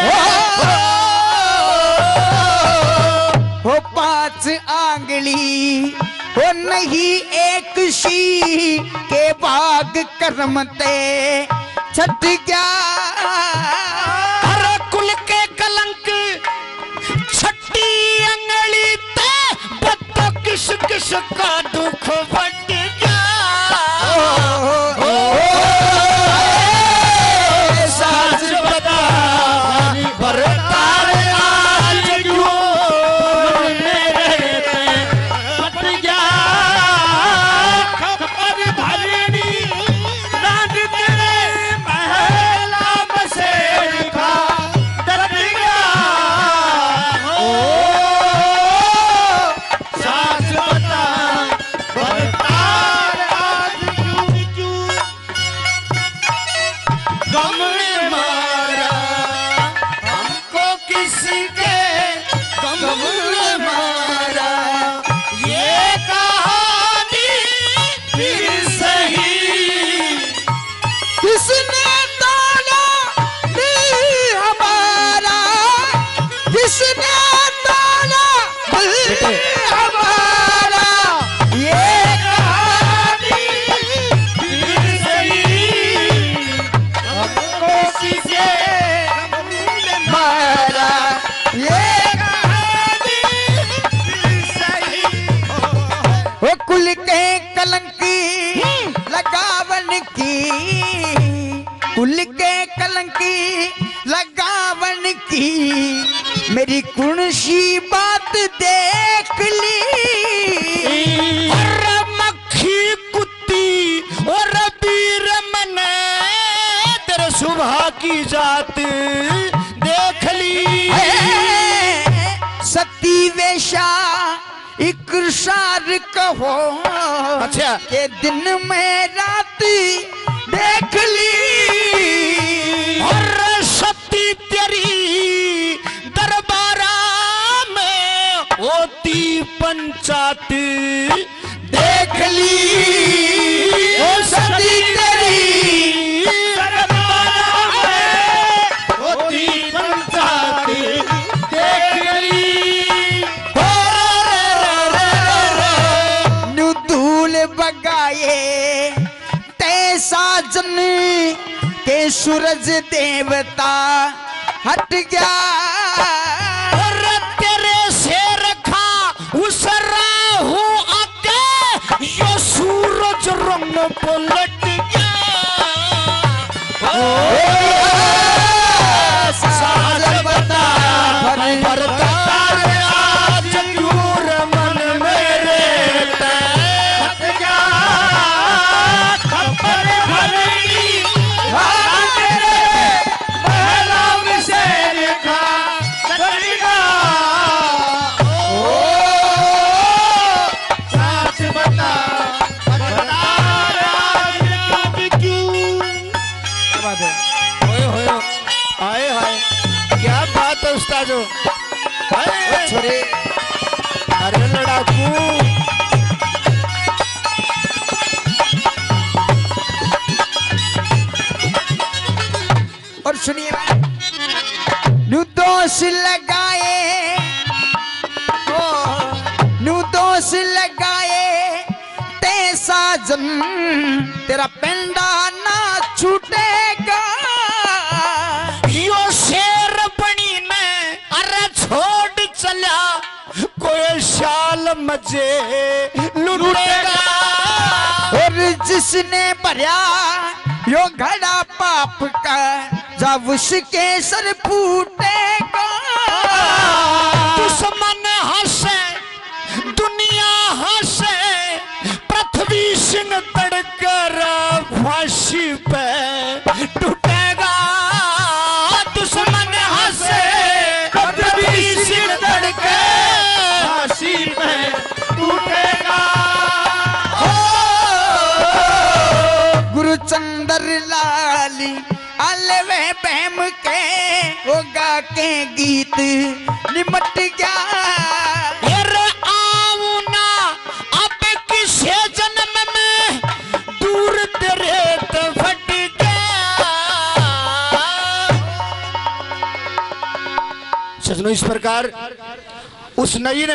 S1: हो 5 आंगली हो नहीं एक शी के बाग करमते छट गया
S2: हर कुल के कलंक छठी अंगली ते बत्तो किस किस का दुख बट गया साज बता बरतार आज क्यों मेरे बट गया खबर धरनी रात तेरे महला बसेर का डर गया सास बता बरतार आज क्यों गम ने मारा हमको किसी के गम ने मारा ये कहानी फिर सही
S1: किसने ताला दिल हमारा किसने ताला दिल हमारा ये कहानी
S2: फिर सही हमको किसी के
S1: मारा ये
S2: कहानी फिर सही
S1: वो कुल के कलंकी लगावन की कुल के कलंकी लगावन की मेरी कुणसी बात देख ली
S2: और मक्खी कुत्ती और बीर मने तेरे सुबह की जात देख ली
S1: सती वेशा इकरार कहो
S2: अच्छा।
S1: के दिन में रात देख ली
S2: और सती तेरी दरबारा में होती पंचायत देख ली
S1: ओ सती तेरी
S2: दरबारा में होती पंचायत देख ली
S1: नु धूल बगाए तैसा जन के सूरज देवता हट गया
S2: और तेरे से रखा उस राहु आके यो सूरज रंग पलट गया साज बता बरतार आज क्यों मन मेरे हट गया खबर भरनी पहला विषय लिखा करेगा साच बता बरतार आज क्यों होए आए हाय क्या बात है उस्तादो
S1: छोरे
S2: अरे लड़ाकू
S1: और सुनिए नु दोष लगाए नु दोष लगाए तैसा जन तेरा पेंडा ना छूटेगा
S2: यो शेर बनी ने अरे छोड़ चला कोई शाल मजे लुटेगा
S1: और जिसने भरा यो घड़ा पाप का जब उसके सर फूटेगा
S2: दुश्मन हंसे दुनिया हंसे पृथ्वी सिंह तड़कर फांसी पे टूटेगा दुश्मन हंसे
S1: चंदर लाली अलवे बहम के होगा के गीत निमट गया
S2: आऊं ना अब किसे जन्म में दूर तेरे तो फट गया। सजनों इस प्रकार उस नई